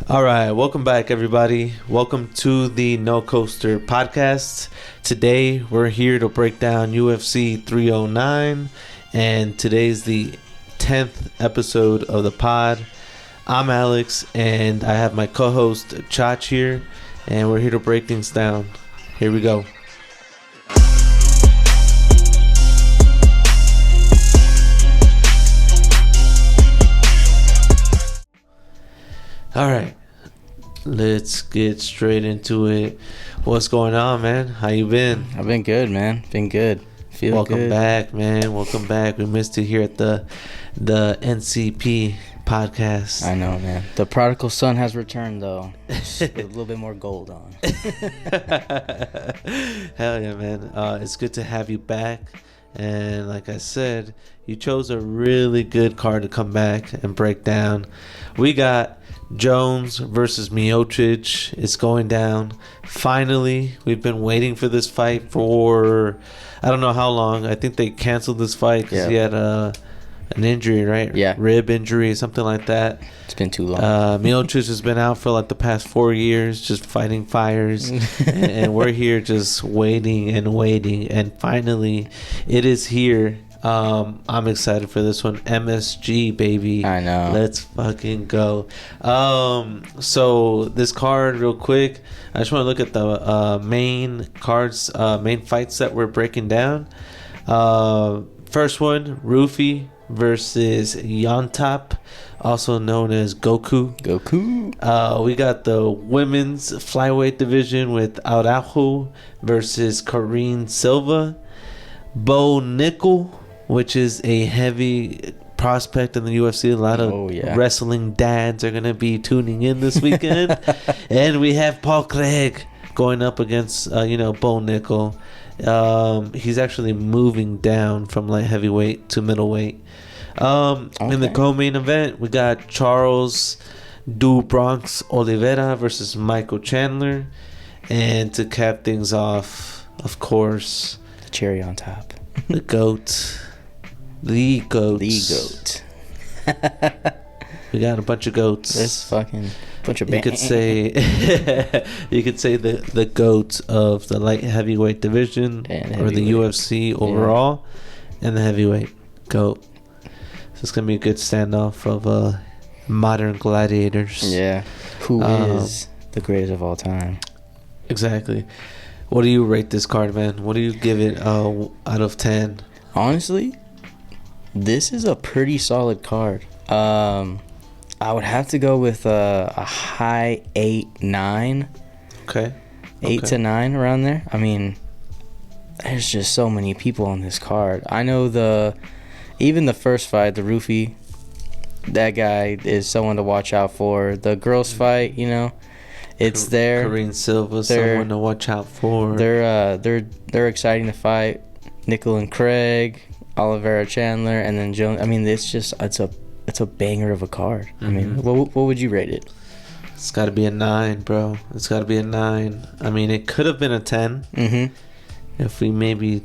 All right, welcome back, everybody. Welcome to the No Coaster podcast. Today, we're here to break down UFC 309, and today's the 10th episode of the pod. I'm Alex, and I have my co-host Chach here, and we're here to break things down. Here we go. All right, let's get straight into it. What's going on, man? How you been? I've been good, man. Been good. Welcome back, man. Welcome back. We missed you here at the NCP podcast. I know, man. The prodigal son has returned, though, with a little bit more gold on. Hell yeah, man. It's good to have you back. And like I said, you chose a really good card to come back and break down. We got Jones versus Miocic. It's going down. Finally, we've been waiting for this fight for I don't know how long. I think they canceled this fight because he had an injury, right? Yeah. Rib injury, something like that. It's been too long. Miocic has been out for like the past 4 years, just fighting fires. and we're here just waiting. And finally, it is here. I'm excited for this one. MSG, baby. I know. Let's fucking go. So this card, real quick, I just want to look at the main cards, main fights that we're breaking down. First one, Rufy versus Yontap, also known as Goku. We got the women's flyweight division with Araujo versus Karine Silva. Bo Nickel, which is a heavy prospect in the UFC. A lot of wrestling dads are going to be tuning in this weekend. And we have Paul Craig going up against, Bo Nickel. He's actually moving down from light heavyweight to middleweight. In the co-main event, we got Charles Du Bronx Oliveira versus Michael Chandler. And to cap things off, of course, the cherry on top. The GOAT. The GOAT. We got a bunch of goats. This fucking bunch of you could say the GOAT of the light heavyweight division or the UFC overall, and the heavyweight GOAT. So it's gonna be a good standoff of modern gladiators. Yeah. Who is the greatest of all time? Exactly. What do you rate this card, man? What do you give it out of 10? Honestly, this is a pretty solid card. I would have to go with a high 8-9. Okay. 8 to 9 around there. I mean, there's just so many people on this card. I know even the first fight, the Rufy, that guy is someone to watch out for. The girls fight, it's there. Karine Silva, someone to watch out for. They're exciting to fight. Nickel and Craig, Oliveira Chandler, and then Jones. I mean, it's a banger of a card. Mm-hmm. I mean, what would you rate it? It's got to be a 9, bro. It's got to be a 9. I mean, it could have been a 10 if we maybe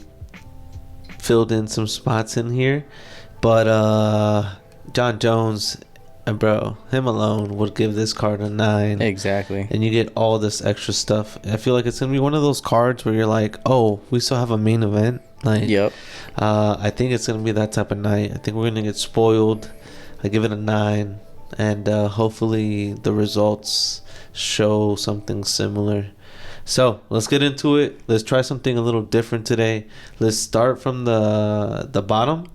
filled in some spots in here, but John Jones. And bro, him alone would give this card a 9. Exactly. And you get all this extra stuff. I feel like it's going to be one of those cards where you're like, oh, we still have a main event. Like, yep. I think it's going to be that type of night. I think we're going to get spoiled. I give it a 9. And hopefully the results show something similar. So let's get into it. Let's try something a little different today. Let's start from the bottom.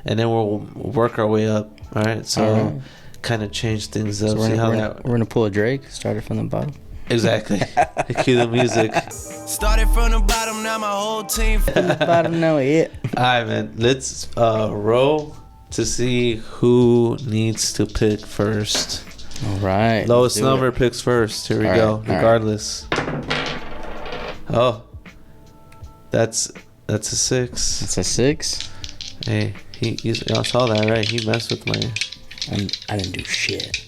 And then we'll work our way up. All right. So... kind of change things up. So we're gonna pull a Drake. Started from the bottom. Exactly. Cue the music. Started from the bottom, now my whole team from the bottom. Now it. All right, man. Let's roll to see who needs to pick first. All right. Lowest number picks first. Here we go. Regardless. Oh, that's a 6. It's a 6. Hey, y'all saw that, right? He messed with my. I didn't do shit.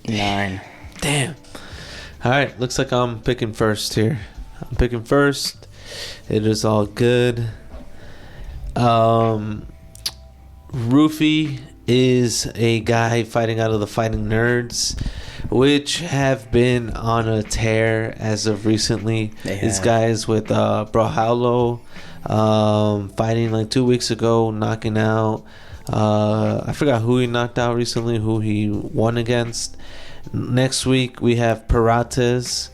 9. Damn. All right. Looks like I'm picking first here. I'm picking first. It is all good. Rufy is a guy fighting out of the Fighting Nerds, which have been on a tear as of recently. These guys with Brawlhalla fighting like 2 weeks ago, knocking out. I forgot who he knocked out recently, who he won against. Next week we have Pirates,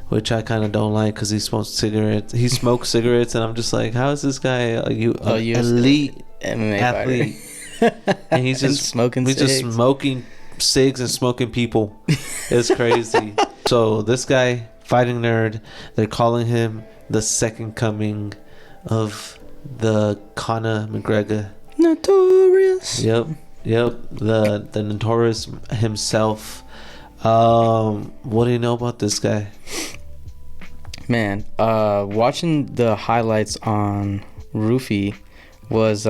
which I kind of don't like because he smokes cigarettes. He smokes cigarettes, and I'm just like, how is this guy elite MMA athlete? And he's just smoking. He's just smoking cigs and smoking people. It's crazy. So this guy, Fighting Nerd, they're calling him the second coming of the Conor McGregor. Notorious. Yep. The Notorious himself. What do you know about this guy? Man, watching the highlights on Roofy was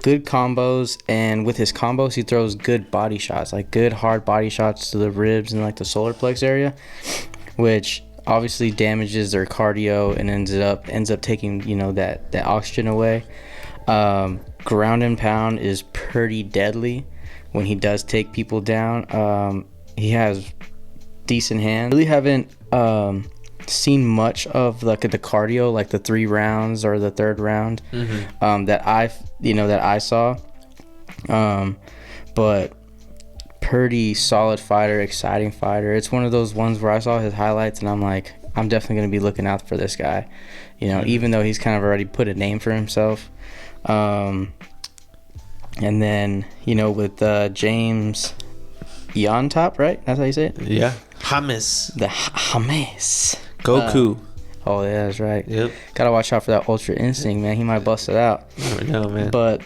good combos, and with his combos he throws good body shots, like good hard body shots to the ribs and like the solar plex area, which obviously damages their cardio and ends up taking, you know, that oxygen away. Ground and pound is pretty deadly when he does take people down. He has decent hands. Really haven't seen much of like the cardio, like the 3 rounds or the 3rd round that I saw. But pretty solid fighter, exciting fighter. It's one of those ones where I saw his highlights and I'm like, I'm definitely going to be looking out for this guy, you know, even though he's kind of already put a name for himself. And then, you know, with James Yontop, right? That's how you say it? Yeah. Hamas. The Hamas. Goku. Oh, yeah, that's right. Yep. Gotta watch out for that Ultra Instinct, man. He might bust it out. Never know, man. But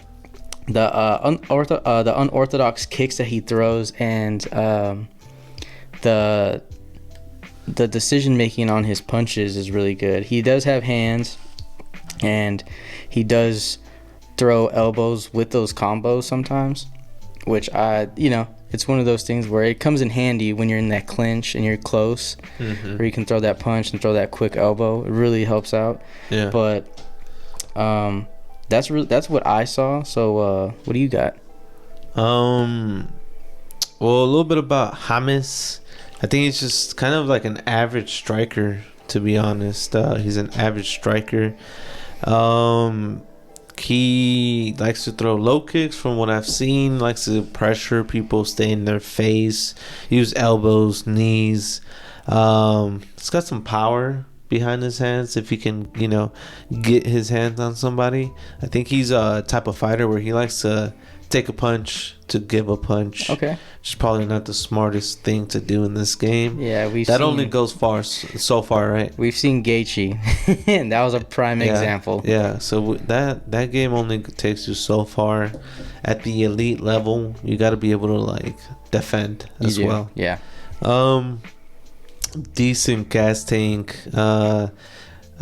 the unorthodox kicks that he throws and the decision making on his punches is really good. He does have hands, and he does throw elbows with those combos sometimes, which it's one of those things where it comes in handy when you're in that clinch and you're close, where you can throw that punch and throw that quick elbow. It really helps out. Yeah. But that's what I saw. So what do you got? Well, a little bit about Hamas. I think he's just kind of like an average striker, to be honest. He's an average striker. He likes to throw low kicks from what I've seen, likes to pressure people, stay in their face, use elbows, knees. He's got some power behind his hands if he can, you know, get his hands on somebody. I think he's a type of fighter where he likes to take a punch to give a punch. Okay. Which is probably not the smartest thing to do in this game. Yeah, only goes so far, right? We've seen Gaethje, and that was a prime example. Yeah, so that game only takes you so far. At the elite level, you got to be able to like defend as well. Yeah. Decent gas tank. I've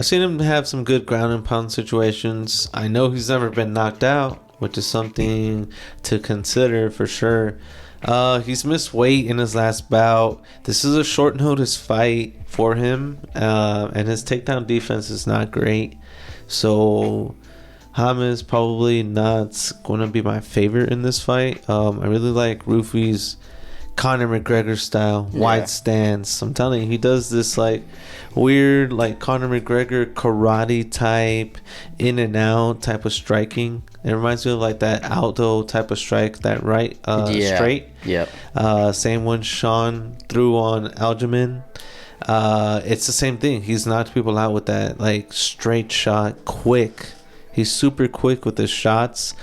seen him have some good ground and pound situations. I know he's never been knocked out, which is something to consider for sure. He's missed weight in his last bout. This is a short notice fight for him, and his takedown defense is not great. So Hamas is probably not going to be my favorite in this fight. I really like Roofy's Conor McGregor style wide stance. I'm telling you, he does this like weird like Conor McGregor karate type in and out type of striking. It reminds me of like that Aldo type of strike, that right straight. Yep. Same one Sean threw on Aljamain. It's the same thing. He's knocked people out with that like straight shot, quick. He's super quick with his shots.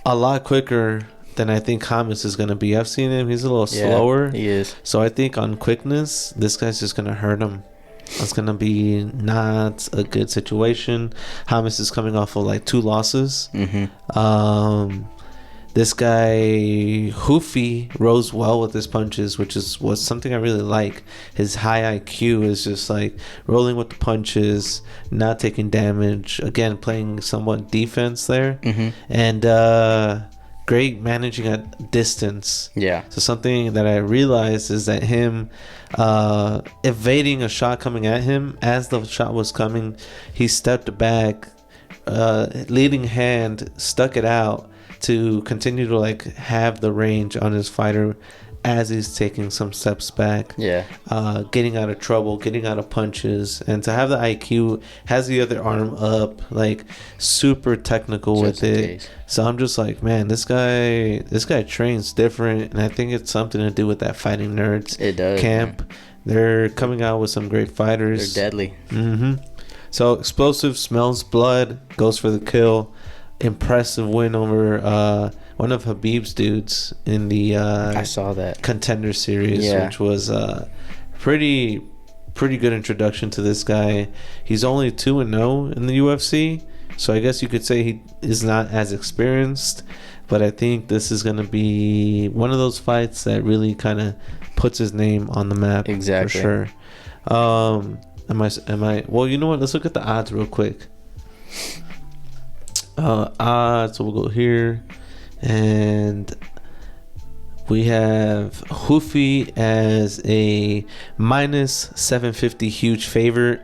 A lot quicker than I think Hamas is going to be. I've seen him. He's a little slower. He is. So I think on quickness, this guy's just going to hurt him. It's going to be not a good situation. Hamas is coming off of like 2 losses. This guy, Hoofy, rose well with his punches, which was something I really like. His high IQ is just like rolling with the punches, not taking damage. Again, playing somewhat defense there. And great managing at distance. Yeah. So something that I realized is that him evading a shot coming at him, as the shot was coming, he stepped back, leading hand, stuck it out to continue to like have the range on his fighter as he's taking some steps back. Yeah. Getting out of trouble, getting out of punches, and to have the IQ, has the other arm up, like super technical Just with in it. case. So I'm just like, man, this guy trains different, and I think it's something to do with that Fighting Nerds It does, camp. man. They're coming out with some great fighters. They're deadly. So explosive, smells blood, goes for the kill. Impressive win over one of Habib's dudes in the I saw that Contender Series, Yeah. which was pretty good introduction to this guy. He's only 2-0 in the UFC, so I guess you could say he is not as experienced, but I think this is going to be one of those fights that really kind of puts his name on the map. Exactly. For sure. Am I well, you know what, let's look at the odds real quick. Odds, so we'll go here, and we have Hoofy as a minus 750 huge favorite,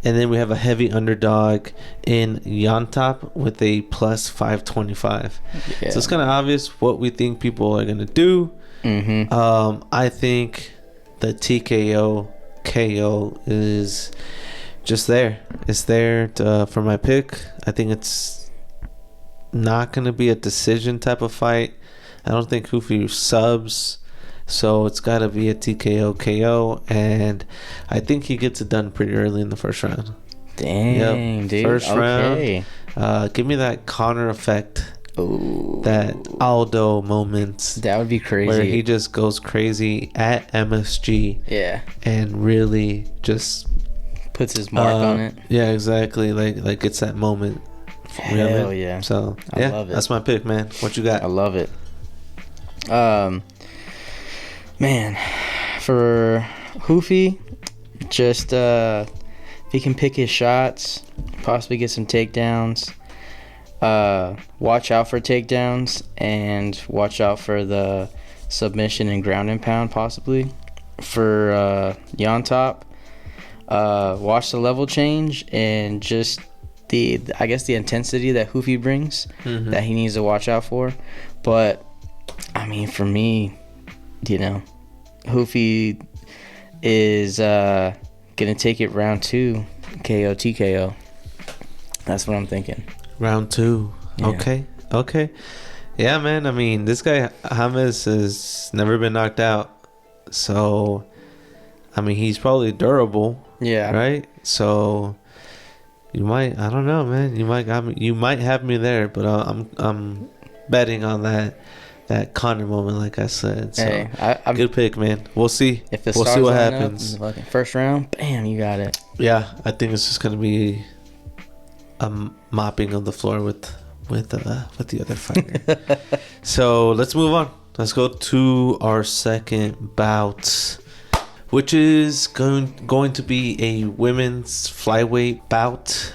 and then we have a heavy underdog in Yontop with a plus 525. Yeah. So it's kind of obvious what we think people are gonna do. I think the TKO KO is just there. It's there for my pick. I think it's not going to be a decision type of fight. I don't think Hoofy subs, so it's got to be a TKO KO, and I think he gets it done pretty early in the first round. Dang, dude. First Okay. round. Give me that Connor effect. Ooh. That Aldo moment That would be crazy. where he just goes crazy at MSG. Yeah. And really just Puts his mark on it. Yeah, exactly. Like it's that moment. You know what I Hell mean? yeah. So I yeah, love it. that's my pick, man. What you got? I love it. Man, for Hoofy, just if he can pick his shots, possibly get some takedowns. Watch out for takedowns and watch out for the submission and ground and pound possibly. For Yontop, watch the level change and just the intensity that Hoofy brings that he needs to watch out for. But I mean, for me, Hoofy is gonna take it round 2, KO TKO. That's what I'm thinking. Round 2. Yeah. Okay. Yeah, man. I mean, this guy James has never been knocked out, so I mean, he's probably durable. Yeah. Right. So you might. I don't know, man. You might have me there, but I'm betting on that Connor moment, like I said. So Hey, I'm good pick, man. We'll see. If the We'll stars see what line up happens. in the fucking first round, bam, you got it. Yeah, I think it's just gonna be a mopping of the floor with the other fighter. So let's move on. Let's go to our second bout, which is going to be a women's flyweight bout.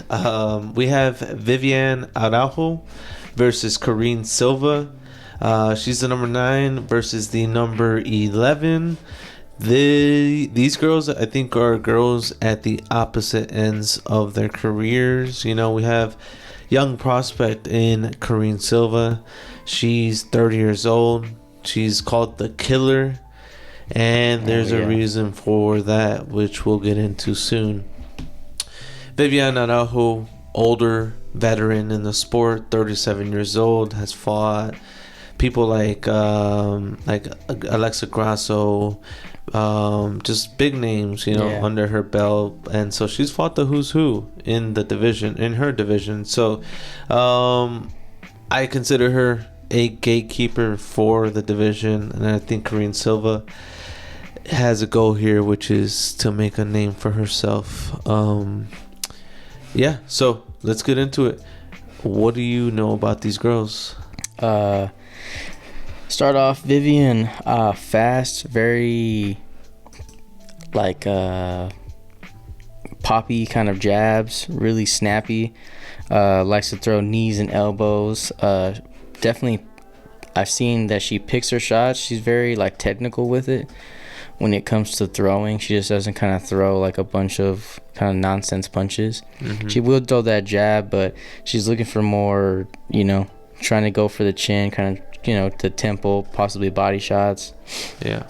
We have Viviane Araujo versus Karine Silva. She's the number 9 versus the number 11. These girls, I think, are girls at the opposite ends of their careers. You know, we have young prospect in Karine Silva. She's 30 years old. She's called the Killer, and there's a reason for that, which we'll get into soon. Viviane Araujo, older veteran in the sport, 37 years old, has fought people like Alexa Grasso, just big names, under her belt, and so she's fought the who's who in her division. So I consider her a gatekeeper for the division, and I think Karine Silva has a goal here, which is to make a name for herself. So let's get into it. What do you know about these girls? Start off, Vivian, fast, very poppy kind of jabs, really snappy, likes to throw knees and elbows. Definitely, I've seen that she picks her shots. She's very technical with it. When it comes to throwing, she just doesn't kind of throw a bunch of kind of nonsense punches. She will throw that jab, but she's looking for more, trying to go for the chin, kind of, to temple, possibly body shots. Yeah.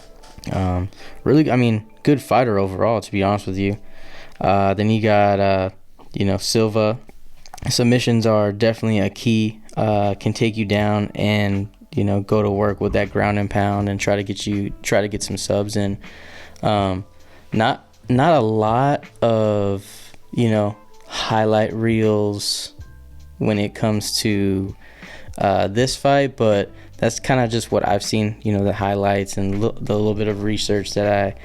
Really, I mean, good fighter overall, to be honest with you. Then you got, Silva. Submissions are definitely a key. Can take you down and, go to work with that ground and pound and try to get some subs in. Not a lot of, highlight reels when it comes to this fight, but that's kind of just what I've seen, the highlights and the little bit of research that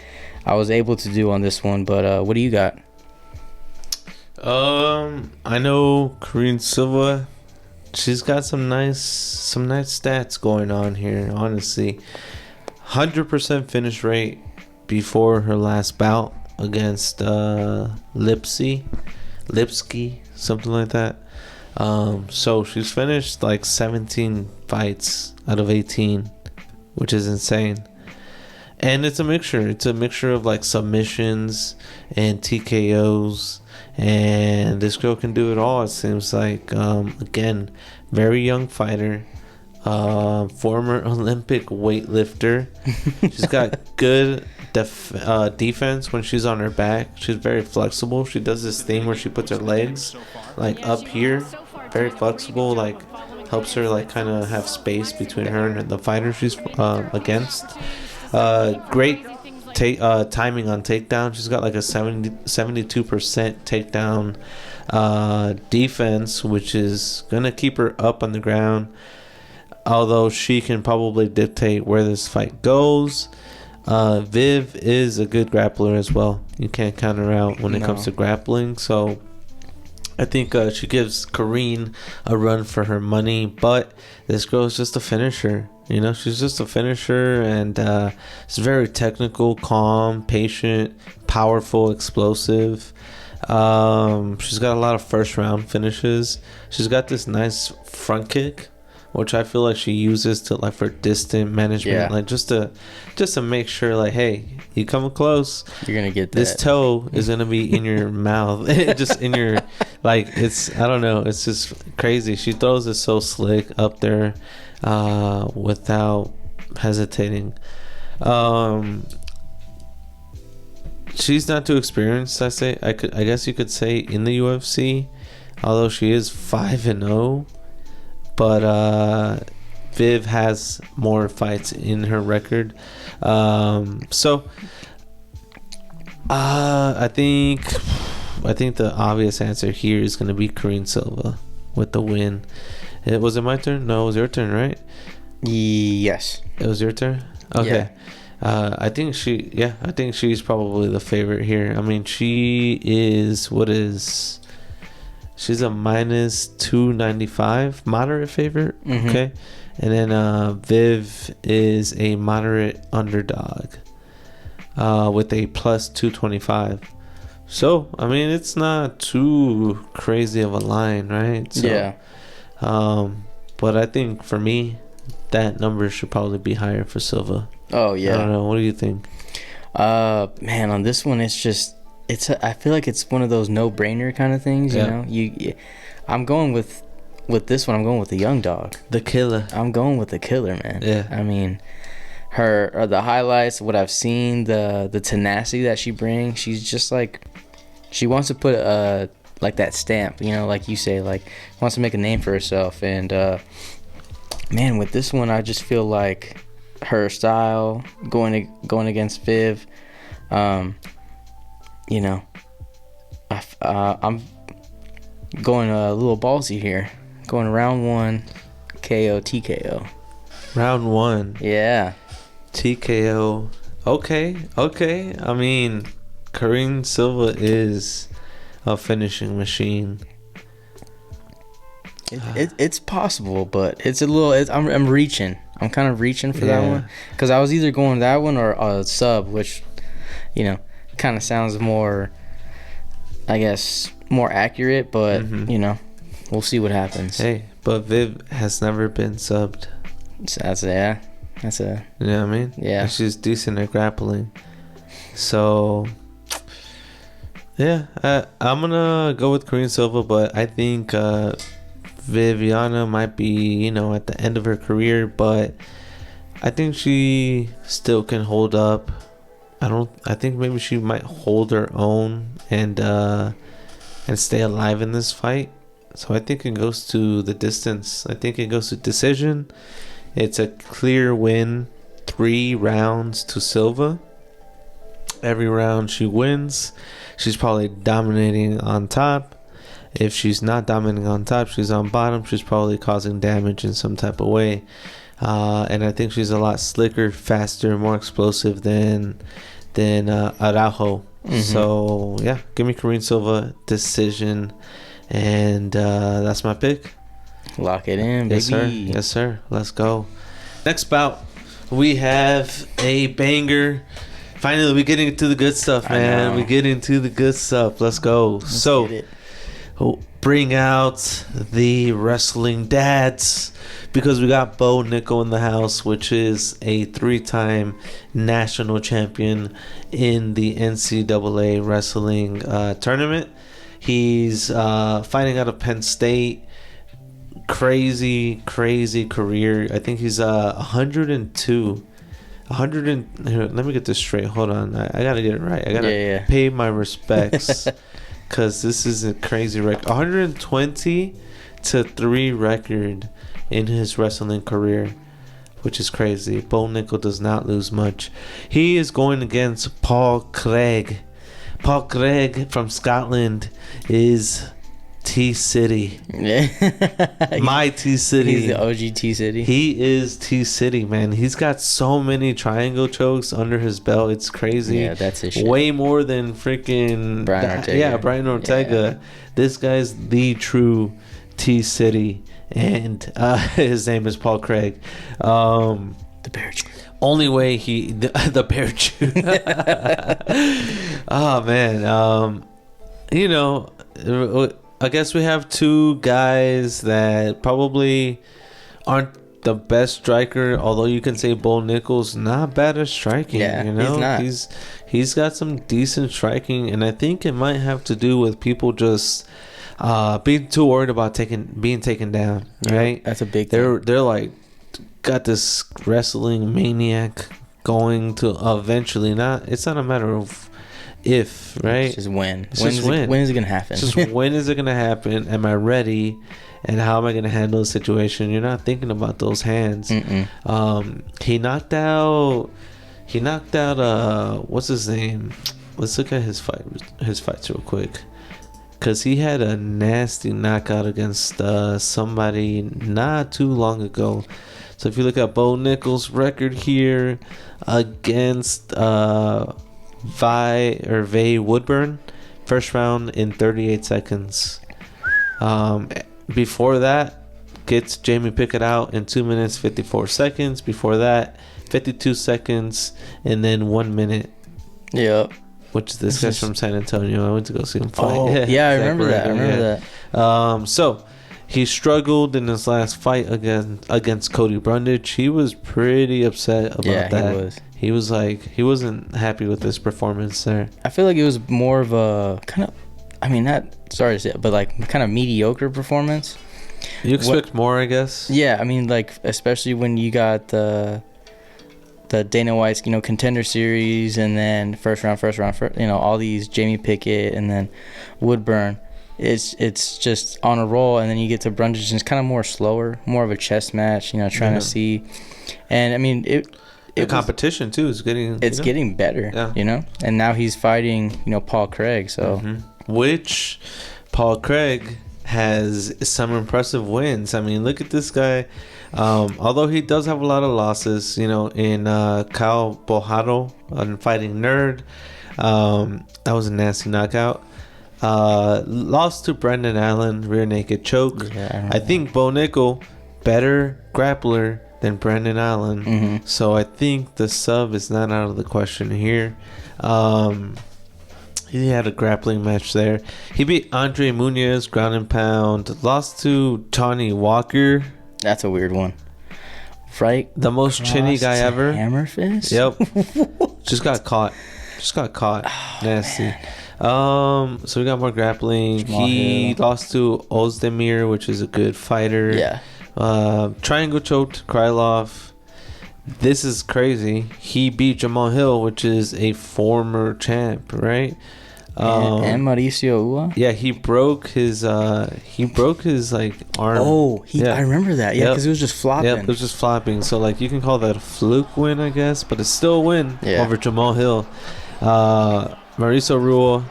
I was able to do on this one. But what do you got? I know Corinne Silva, she's got some nice stats going on here, honestly. 100% finish rate before her last bout against Lipsky, something like that. So she's finished like 17 fights out of 18, which is insane. And it's a mixture of like submissions and TKOs, and this girl can do it all. It seems like, again, very young fighter, former Olympic weightlifter. She's got good defense when she's on her back. She's very flexible. She does this thing where she puts her legs like up here, very flexible, like helps her like kind of have space between her and the fighter she's against. Great timing on takedown. She's got like a 72% takedown defense, which is gonna keep her up on the ground, although she can probably dictate where this fight goes. Viv is a good grappler as well. You can't count her out when it comes to grappling. So I think she gives Karine a run for her money. But this girl is just a finisher. She's just a finisher, and it's very technical, calm, patient, powerful, explosive. She's got a lot of first round finishes. She's got this nice front kick, which I feel like she uses to like for distant management, like just to make sure, like, hey, you come close, you're gonna get that. This toe is gonna be in your mouth, just in your, like, it's, I don't know, it's just crazy. She throws it so slick up there, without hesitating. She's not too experienced. I guess you could say in the UFC, although she is 5-0. But Viv has more fights in her record. So I think the obvious answer here is going to be Corinne Silva with the win. Was it my turn? No, it was your turn, right? Yes. It was your turn? Okay. Yeah. I think she's probably the favorite here. I mean, she's a minus 295, moderate favorite. Mm-hmm. Okay. And then Viv is a moderate underdog with a plus 225. So, I mean, it's not too crazy of a line, right? So, yeah. But I think for me, that number should probably be higher for Silva. Oh, yeah. I don't know. What do you think? Man, on this one, it's just... I feel like it's one of those no-brainer kind of things, you know. I'm going with this one. I'm going with the young dog, the killer. I'm going with the killer, man. Yeah. I mean, the highlights, what I've seen, the tenacity that she brings. She's just like, she wants to put like that stamp, like you say, like wants to make a name for herself. And man, with this one, I just feel like her style going against Viv. I'm going a little ballsy here. Going round 1, KO, TKO. Round 1. Yeah. TKO. Okay. I mean, Corinne Silva is a finishing machine. It's possible, but it's a little... I'm reaching. I'm kind of reaching for that one. Because I was either going that one or a sub, which, kind of sounds more, I guess, more accurate, but we'll see what happens. Hey, but Viv has never been subbed. That's a you know what I mean? Yeah. And she's decent at grappling. So yeah, I'm gonna go with Corinne Silva, but I think Viviana might be, at the end of her career, but I think she still can hold up. I think maybe she might hold her own and stay alive in this fight. So I think it goes to the distance. I think it goes to decision. It's a clear win, 3 rounds to Silva. Every round she wins, she's probably dominating on top. If she's not dominating on top, she's on bottom. She's probably causing damage in some type of way. And I think she's a lot slicker, faster, more explosive than Araujo. Mm-hmm. So yeah, give me Karine Silva decision, and that's my pick. Lock it in, baby. Yes, sir. Yes, sir. Let's go. Next bout, we have a banger. Finally, we're getting into the good stuff, man. We're getting into the good stuff. Let's go. Let's bring out the wrestling dads, because we got Bo Nickel in the house, which is a 3-time national champion in the NCAA wrestling tournament. He's fighting out of Penn State. Crazy career. I think he's 102. Here, let me get this straight. Hold on. I gotta get it right. I gotta pay my respects, because this is a crazy record. 120-3 record in his wrestling career, which is crazy. Bo Nickel does not lose much. He is going against Paul Craig. Paul Craig from Scotland is T-City. My T-City. He's the OG T-City. He is T-City, man. He's got so many triangle chokes under his belt. It's crazy. Yeah, that's his shit. Way more than freaking Brian Ortega. Yeah, Brian Ortega. Yeah. This guy's the true T-City. And his name is Paul Craig. The Bear Jew. Only way the Bear Jew. Oh, man. I guess we have 2 guys that probably aren't the best striker, although you can say Bo Nickel's not bad at striking. Yeah, he's not. He's got some decent striking, and I think it might have to do with people just being too worried about being taken down, right? That's a big thing. They're like got this wrestling maniac going to eventually it's not a matter of if, right? It's just when. When is it gonna happen? Just when is it gonna happen? Am I ready? And how am I gonna handle the situation? You're not thinking about those hands. He knocked out. What's his name? Let's look at his fights real quick, because he had a nasty knockout against somebody not too long ago. So if you look at Bo Nickel's record here against Vay Woodburn, first round in 38 seconds. Before that, gets Jamie Pickett out in 2 minutes 54 seconds. Before that, 52 seconds, and then 1 minute. Yep. Which is this guy's from San Antonio. I went to go see him fight. Oh, yeah, I remember that. So he struggled in his last fight against Cody Brundage. He was pretty upset about that. He was like, he wasn't happy with his performance there. I feel like it was more of a kind of, sorry to say it, but like kind of mediocre performance. You expect more, I guess? Yeah, especially when you got the Dana White's, Contender Series, and then first round, all these Jamie Pickett and then Woodburn. It's just on a roll, and then you get to Brundage, and it's kind of more slower, more of a chess match, trying to see. And the competition too is getting getting better, and now he's fighting Paul Craig, so which Paul Craig has some impressive wins. Look at this guy. Although he does have a lot of losses, in Kyle Bojado on Fighting Nerd, that was a nasty knockout. Lost to Brendan Allen, rear naked choke. I think Bo Nickel better grappler than Brendan Allen, so I think the sub is not out of the question here. He had a grappling match there. He beat Andre Muniz, ground and pound. Lost to Tony Walker. That's a weird one. Right? The most chinny guy ever. Hammer fist? Yep. Just got caught. Nasty. So we got more grappling. Jamal He Hill. lost to Ozdemir, which is a good fighter. Yeah. Triangle choked Krylov. This is crazy. He beat Jamal Hill, which is a former champ, right? And Mauricio Ua. Yeah, he broke his like arm. Oh, Yeah. I remember that. Yeah, Yep. because it was just flopping. Yep, it was just flopping. So like you can call that a fluke win, I guess, but it's still a win over Jamal Hill. Mauricio Rua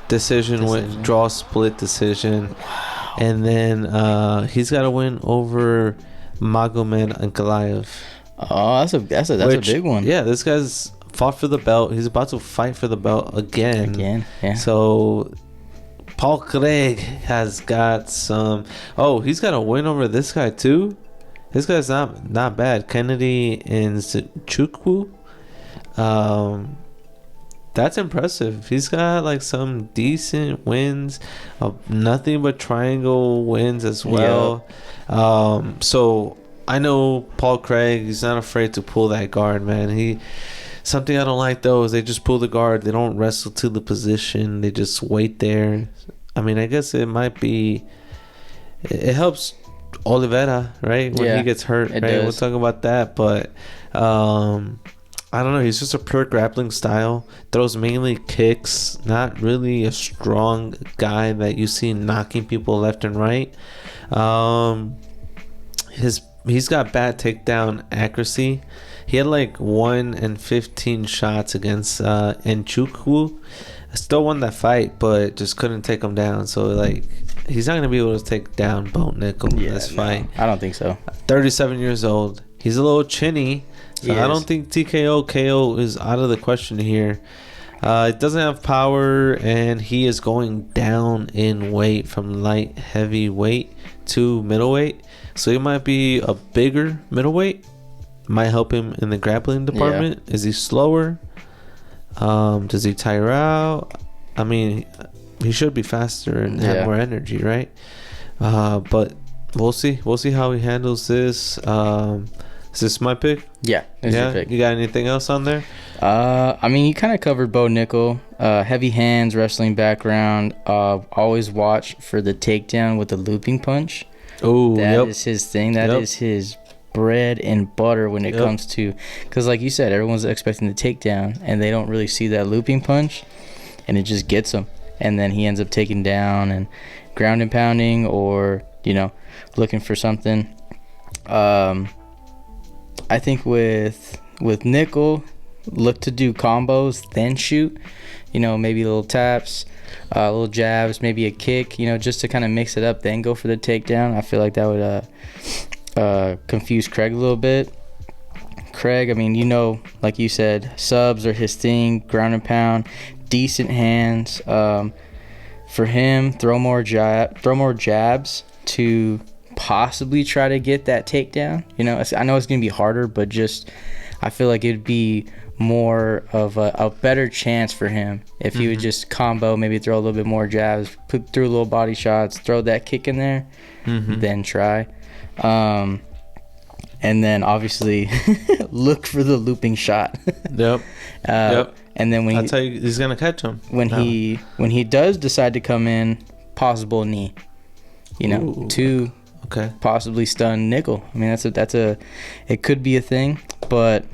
decision. Win, draw split decision. Wow. And then he's got a win over Magomed Ankalaev. Oh, that's a big one. Yeah, this guy's fought for the belt. He's about to fight for the belt again. Yeah. So Paul Craig has got some. Oh, he's got a win over this guy too. This guy's not bad. Kennedy Nzechukwu. That's impressive. He's got like some decent wins. Nothing but triangle wins as well. So I know Paul Craig. He's not afraid to pull that guard, man. Something I don't like though is they just pull the guard. They don't wrestle to the position. They just wait there. I mean, I guess it might be. It helps Oliveira, right? When he gets hurt, right? We'll talk about that, but I don't know. He's just a pure grappling style. Throws mainly kicks. Not really a strong guy that you see knocking people left and right. He's got bad takedown accuracy. He had like 1 in 15 shots against Nchukwu. Still won that fight, but just couldn't take him down. So like, he's not gonna be able to take down Bo Nickel in this fight. I don't think so. 37 years old. He's a little chinny. So I don't think TKO KO is out of the question here. It doesn't have power, and he is going down in weight from light heavyweight to middleweight. So he might be a bigger middleweight. Might help him in the grappling department. Is he slower? Does he tire out? I mean, he should be faster and have more energy, right? But we'll see. We'll see how he handles this. Is this my pick? Yeah, this is your pick. You got anything else on there? I mean, you kind of covered Bo Nickel. Heavy hands, wrestling background. Always watch for the takedown with the looping punch. Oh, that is his thing. That is his bread and butter when it comes to, because like you said, everyone's expecting the takedown and they don't really see that looping punch, and it just gets him, and then he ends up taking down and ground and pounding, or looking for something. I think with Nickel, look to do combos, then shoot. Maybe little taps, little jabs, maybe a kick, just to kind of mix it up, then go for the takedown. I feel like that would confuse Craig a little bit. Craig, I mean, like you said, subs are his thing, ground and pound, decent hands. For him, throw more jabs to possibly try to get that takedown. I know it's gonna be harder, but just I feel like it'd be more of a better chance for him if he would just combo, maybe throw a little bit more jabs, put through little body shots, throw that kick in there, then try. And then obviously look for the looping shot. Yep. And then I'll tell you, he's gonna catch him when he does decide to come in, possible knee. To possibly stun Nickel. I mean, it could be a thing, but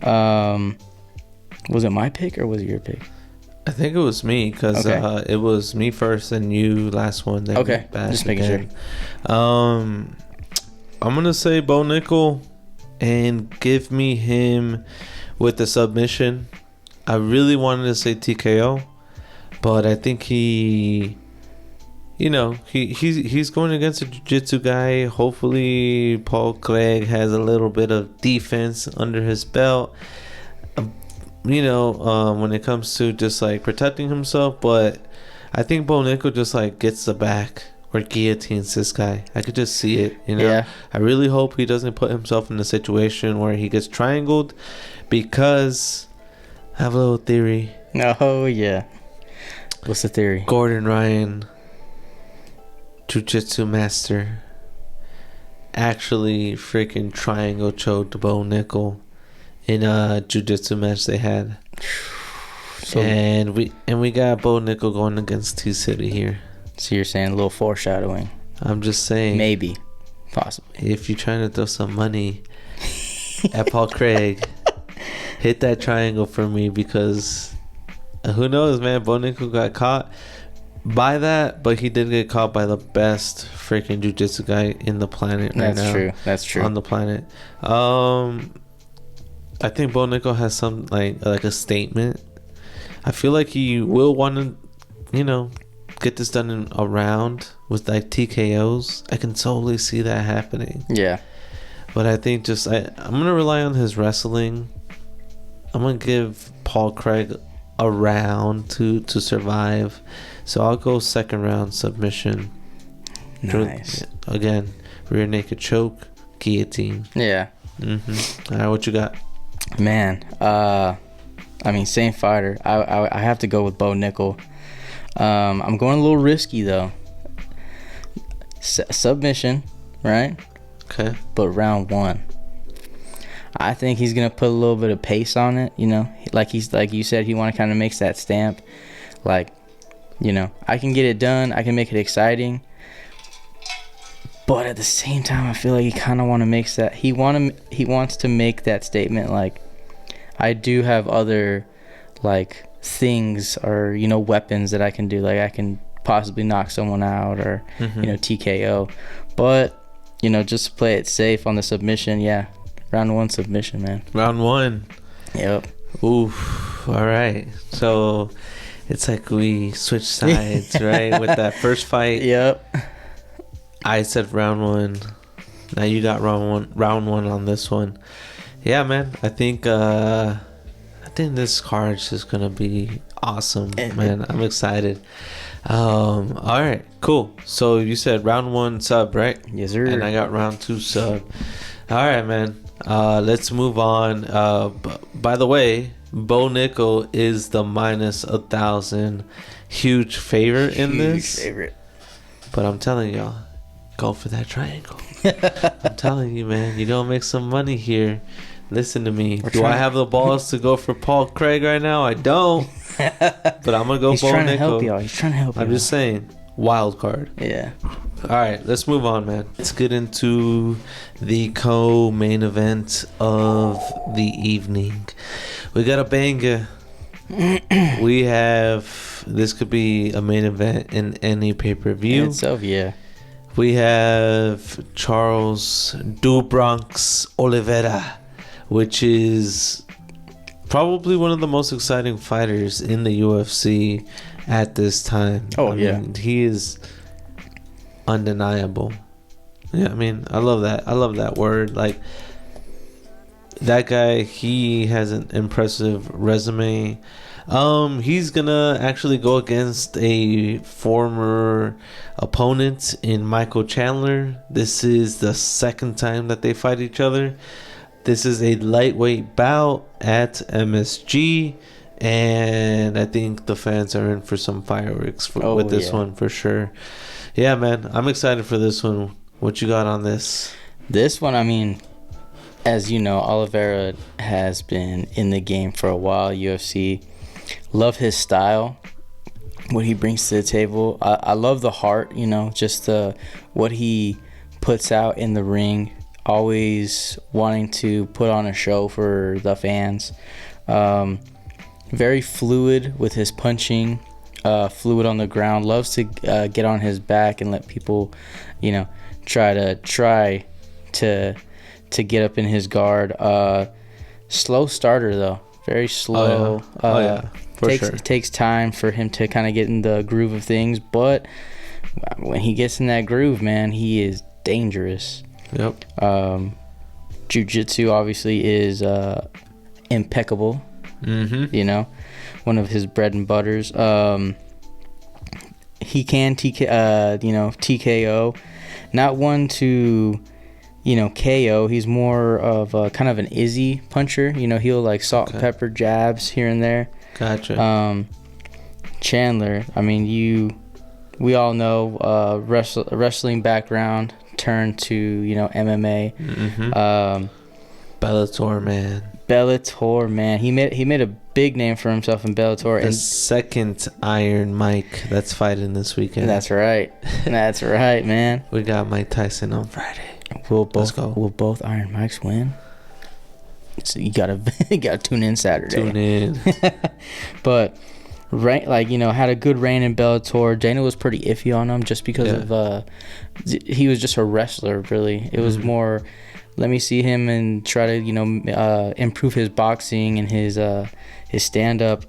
was it my pick or was it your pick? I think it was me, because it was me first and you last one. Just making sure. I'm gonna say Bo Nickel and give me him with the submission. I really wanted to say TKO, but I think he's going against a jiu-jitsu guy. Hopefully Paul Craig has a little bit of defense under his belt, when it comes to just like protecting himself. But I think Bo Nickel just like gets the back or guillotines this guy. I could just see it. I really hope he doesn't put himself in a situation where he gets triangled, because I have a little theory. Oh yeah, what's the theory? Gordon Ryan, jiu-jitsu master, actually freaking triangle choked Bo Nickel in a jiu-jitsu match they had. So, and we got Bo Nickel going against T City here. so you're saying a little foreshadowing? I'm just saying, Maybe, possibly. if you're trying to throw some money at Paul Craig, hit that triangle for me, because who knows, man? Bo Nickel got caught by that, but he did get caught by the best freaking jiu-jitsu guy in the planet right now. That's true. That's true. On the planet. I think Bo Nickel has some like a statement. I feel like he will want to, get this done in a round with like TKOs. I can totally see that happening. Yeah. But I think I'm gonna rely on his wrestling. I'm gonna give Paul Craig a round to survive. So I'll go second round submission. Nice. Again, rear naked choke, guillotine. Yeah. All right, what you got? Man, I mean, same fighter. I have to go with Bo Nickel. I'm going a little risky though. Submission, right? Okay. But round 1, I think he's gonna put a little bit of pace on it. Like you said, he want to kind of makes that stamp. Like, I can get it done. I can make it exciting. But at the same time, I feel like he kind of want to make that. He wants to make that statement. Like, I do have other, like, things or weapons that I can do. Like, I can possibly knock someone out or TKO. But just to play it safe on the submission, yeah, round 1 submission, man. Round 1. Yep. Oof. All right. So it's like we switched sides, right? With that first fight. Yep. I said round 1. Now you got round one on this one. Yeah, man. I think this card's just gonna be awesome, man. I'm excited. All right, cool. So you said round 1 sub, right? Yes, sir. And I got round 2 sub. All right, man. Let's move on. By the way, Bo Nickel is the minus 1,000 huge favorite in this. Huge favorite. But I'm telling y'all, go for that triangle. I'm telling you, man, you're gonna make some money here. Listen to me. Do I have the balls to go for Paul Craig right now? I don't. But I'm gonna go He's Bo trying to Nickel. help y'all. He's trying to help y'all. I'm just saying, wild card. Yeah. All right, let's move on, man. Let's get into the co-main event of the evening. We got a banger. We have, this could be a main event in any pay-per-view. In itself, yeah. We have Charles Do Bronx Oliveira, which is probably one of the most exciting fighters in the UFC at this time. Oh, yeah. He is undeniable. Yeah, I mean, I love that. I love that word. Like, that guy, he has an impressive resume. He's gonna actually go against a former opponent in Michael Chandler. This is the second time that they fight each other. This is a lightweight bout at MSG, and I think the fans are in for some fireworks with this one for sure. Yeah, man, I'm excited for this one. What you got on this? This one, I mean, as you know, Oliveira has been in the game for a while, UFC. Love his style, what he brings to the table. I love the heart, just what he puts out in the ring. Always wanting to put on a show for the fans. Very fluid with his punching, fluid on the ground. Loves to get on his back and let people, try to get up in his guard. Slow starter though, very slow. Oh yeah, for sure. It takes time for him to kind of get in the groove of things, but when he gets in that groove, man, he is dangerous. Yep. Jiu-jitsu obviously is impeccable. One of his bread and butters. He can TKO. Not one to KO. He's more of a kind of an Izzy puncher. He'll like salt and pepper jabs here and there. Gotcha. Chandler, I mean, we all know wrestling background turned to MMA. Bellator man. He made a big name for himself in Bellator. The And second Iron Mike that's fighting this weekend. that's right. That's right, man. We got Mike Tyson on Friday. Will Let's both go. will both Iron Mikes win? So you gotta tune in Saturday. Tune in. But had a good reign in Bellator. Dana was pretty iffy on him just because of he was just a wrestler. Really, it was more. Let me see him and try to improve his boxing and his stand up.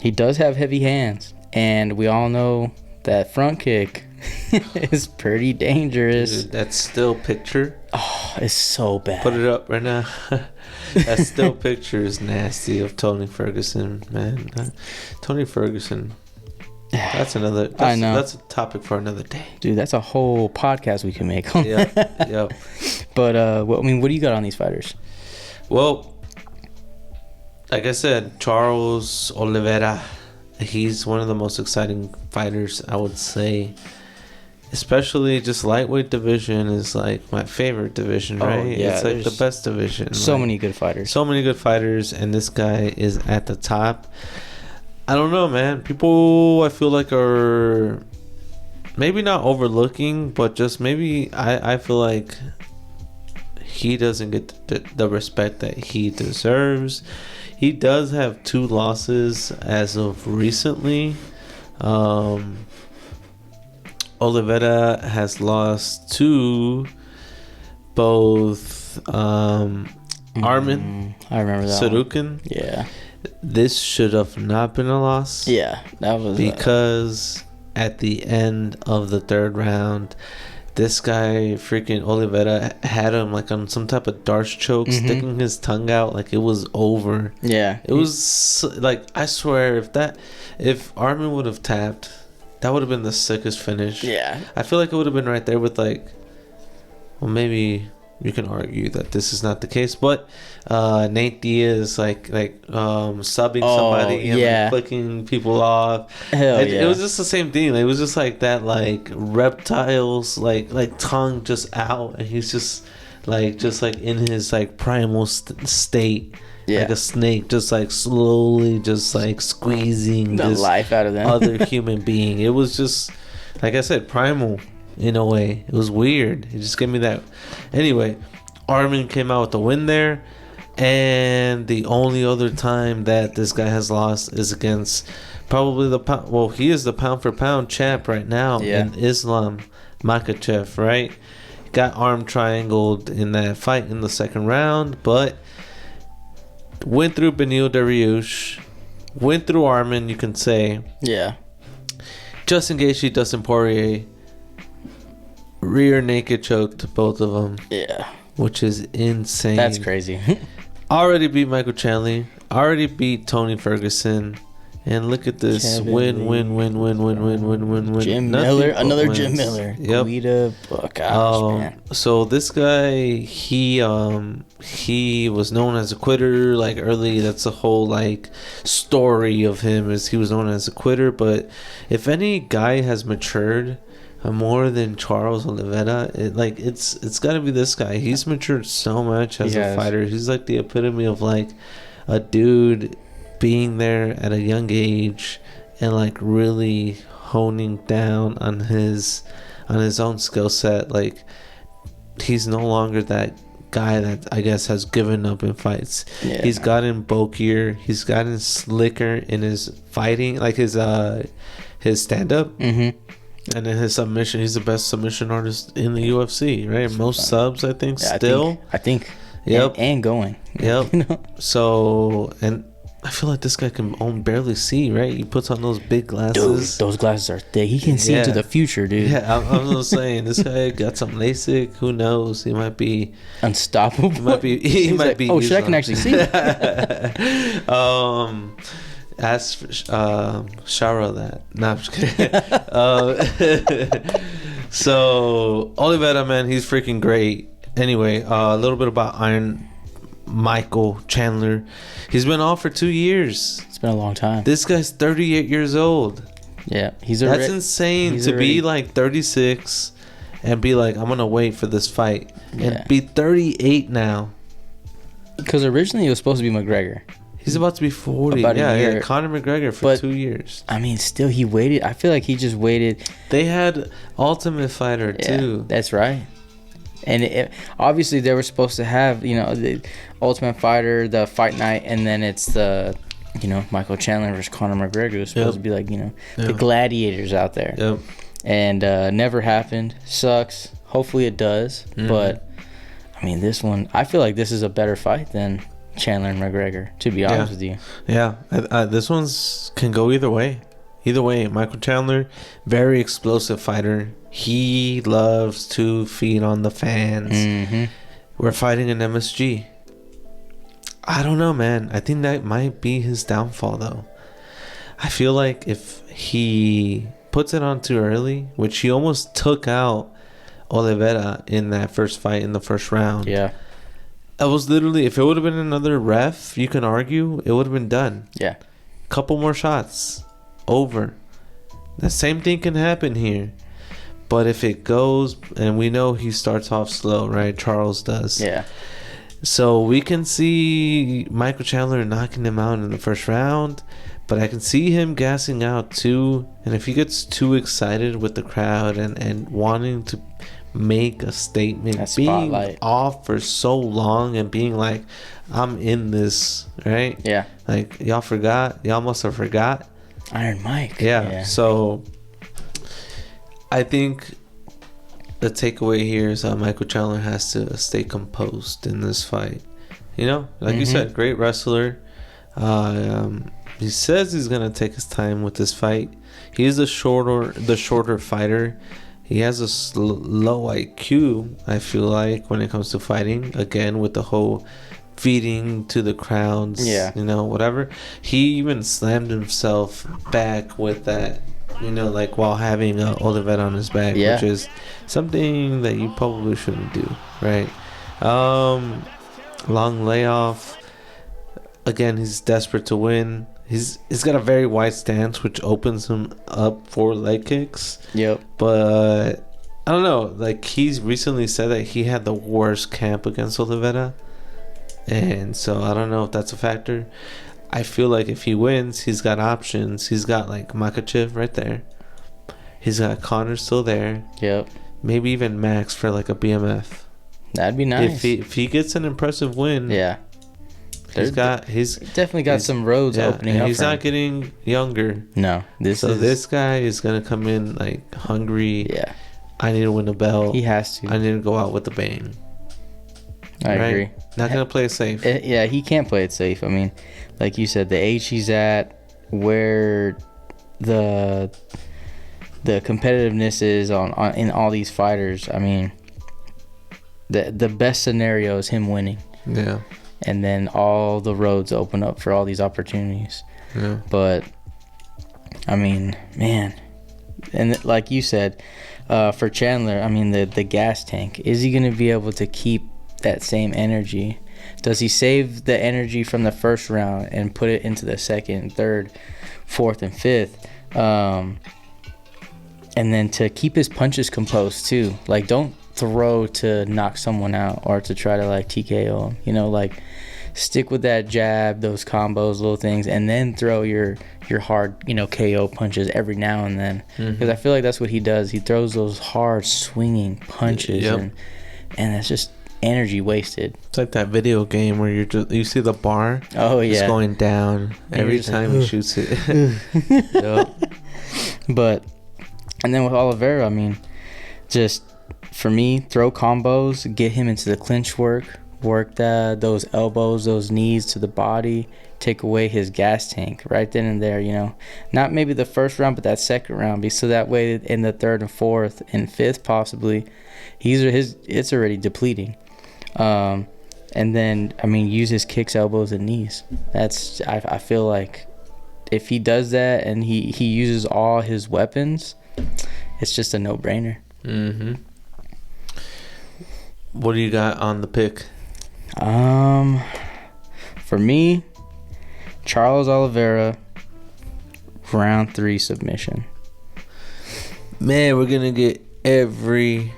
He does have heavy hands, and we all know that front kick is pretty dangerous. Dude, that still picture. Oh, it's so bad. Put it up right now. That still picture is nasty of Tony Ferguson, man. Tony Ferguson. That's another. I know. That's a topic for another day. Dude, that's a whole podcast we can make on. Yep. But what do you got on these fighters? Well, like I said, Charles Oliveira. He's one of the most exciting fighters, I would say. Especially just lightweight division is like my favorite division, right? Yeah, it's like the best division. So many good fighters. So many good fighters, and this guy is at the top. I don't know, man. People, I feel like, are maybe not overlooking, but just maybe I feel like he doesn't get the respect that he deserves. He does have 2 losses as of recently. Oliveira has lost to both Armin I remember that Sarukin. one. Yeah. This should have not been a loss. Yeah, that was because at the end of the 3rd round, this guy freaking Oliveira had him like on some type of darts choke, sticking his tongue out like it was over. Yeah. It was like, I swear, if Armin would have tapped, that would have been the sickest finish. Yeah. I feel like it would have been right there with like, well, maybe you can argue that this is not the case, but Nate Diaz like subbing somebody and like flicking people off. It was just the same thing. Like, it was just like that, like reptiles like tongue just out, and he's just like in his like primal state. Yeah. Like a snake, just like slowly just like squeezing the life out of them. Other human being. It was just, like I said, primal in a way. It was weird. It just gave me that. Anyway, Armin came out with the win there. And the only other time that this guy has lost is against probably he is the pound for pound champ right now in Islam Makhachev, right? Got arm triangled in that fight in the 2nd round, but went through Beneil Dariush, went through Armin, you can say. Yeah. Justin Gaethje, Dustin Poirier, rear naked choked both of them. Yeah. Which is insane. That's crazy. Already beat Michael Chandler. Already beat Tony Ferguson. And look at this. Win. Jim Miller. Another Jim Miller. Yep. Guida. Oh, gosh, man. So this guy, he was known as a quitter, like early. That's the whole like story of him, is he was known as a quitter. But if any guy has matured more than Charles Oliveira, it's got to be this guy. He's matured so much as a fighter. He's like the epitome of like a dude being there at a young age and like really honing down on his own skill set. Like, he's no longer that guy that I guess has given up in fights. He's gotten bulkier, he's gotten slicker in his fighting, like his stand up. And in his submission, he's the best submission artist in the UFC, right? Most subs, I think, still. I think. Yep. And going. Yep. So, and I feel like this guy can barely see, right? He puts on those big glasses. Dude, those glasses are thick. He can see into the future, dude. Yeah, I'm just saying, this guy got some LASIK. Who knows? He might be unstoppable. He might be. Oh shit! I can actually see. Ask Shara that. No, I'm just kidding. So Oliveira, man, he's freaking great. Anyway, a little bit about Michael Chandler. He's been off for 2 years. It's been a long time. This guy's 38 years old. Yeah, that's insane to be like 36 and be like, I'm gonna wait for this fight, and be 38 now. Because originally it was supposed to be McGregor. He's about to be 40. About a year. Yeah. Conor McGregor for But, 2 years. I mean, still, he waited. I feel like he just waited. They had Ultimate Fighter too. That's right. And obviously, they were supposed to have, the Ultimate Fighter, the fight night, and then it's the, Michael Chandler versus Conor McGregor. It was supposed to be like, the gladiators out there. Yep. And never happened. Sucks. Hopefully it does. Mm-hmm. But, I mean, this one, I feel like this is a better fight than Chandler and McGregor, to be honest with you. Yeah. This one's can go either way. Either way, Michael Chandler, very explosive fighter. He loves to feed on the fans. Mm-hmm. We're fighting an MSG. I don't know, man. I think that might be his downfall, though. I feel like if he puts it on too early, which he almost took out Oliveira in that first fight in the first round. Yeah. It was literally, if it would have been another ref, you can argue, it would have been done. Yeah. Couple more shots. Over. The same thing can happen here. But if it goes, and we know he starts off slow, right? Charles does. Yeah. So we can see Michael Chandler knocking him out in the first round. But I can see him gassing out too. And if he gets too excited with the crowd and wanting to make a statement, being off for so long and being like, I'm in this, right? Yeah. Like, y'all forgot. Y'all must have forgot. Iron Mike. Yeah. So I think the takeaway here is that Michael Chandler has to stay composed in this fight. Like you said, great wrestler. He says he's gonna take his time with this fight. He's the shorter fighter. He has a low IQ, I feel like, when it comes to fighting. Again, with the whole feeding to the crowds, whatever. He even slammed himself back with that, like while having Olivet on his back, which is something that you probably shouldn't do, right? Long layoff. Again, he's desperate to win. He's got a very wide stance, which opens him up for leg kicks. Yep. But I don't know. Like, he's recently said that he had the worst camp against Oliveira. And so I don't know if that's a factor. I feel like if he wins, he's got options. He's got like Makachev right there. He's got Conor still there. Yep. Maybe even Max for like a BMF. That'd be nice. If he gets an impressive win. Yeah. He's definitely got some roads opening up. He's not getting younger. No. This guy is gonna come in like hungry. Yeah. I need to win a belt. He has to. I need to go out with a bang. I agree. Not gonna play it safe. He can't play it safe. I mean, like you said, the age he's at, where the competitiveness is on in all these fighters. I mean, the best scenario is him winning. Yeah. And then all the roads open up for all these opportunities. Yeah. But I mean, man, and like you said, for Chandler, I mean, the gas tank. Is he gonna be able to keep that same energy? Does he save the energy from the first round and put it into the second, third, fourth, and fifth? And then to keep his punches composed too. Like, don't throw to knock someone out or to try to like TKO him. Like, stick with that jab, those combos, little things, and then throw your hard, KO punches every now and then. Because I feel like that's what he does. He throws those hard swinging punches, and that's just energy wasted. It's like that video game where you see the bar. Oh yeah, it's going down every time he shoots it. Yep. But and then with Oliveira, I mean, just for me, throw combos, get him into the clinch work those elbows, those knees to the body, take away his gas tank right then and there. Not maybe the first round, but that second round, so that way in the third and fourth and fifth possibly, it's already depleting. And then I mean, use his kicks, elbows, and knees. That's I feel like if he does that and he uses all his weapons, it's just a no-brainer. Mm-hmm. What do you got on the pick? For me, Charles Oliveira, round 3 submission. Man, we're gonna get every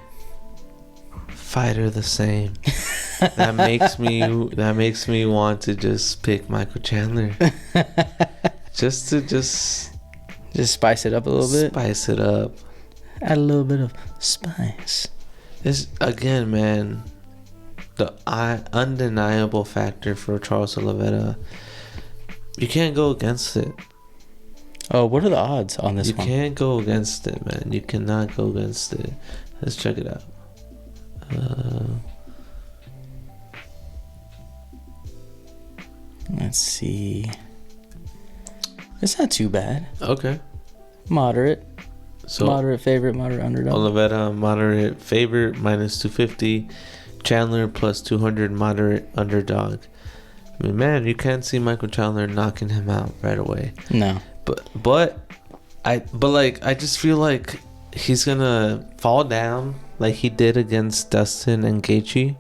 fighter the same. that makes me want to just pick Michael Chandler. just spice it up a little bit. Spice it up. Add a little bit of spice. This again, man. The undeniable factor for Charles Oliveira. You can't go against it. Oh, what are the odds on this one? You can't go against it, man. You cannot go against it. Let's check it out. Let's see. It's not too bad. Okay. Moderate. So Moderate favorite, moderate underdog. Oliveira, moderate favorite, -250. Chandler, +200, moderate underdog. I mean, man, you can't see Michael Chandler knocking him out right away. No. But I just feel like he's gonna fall down like he did against Dustin and Gaethje,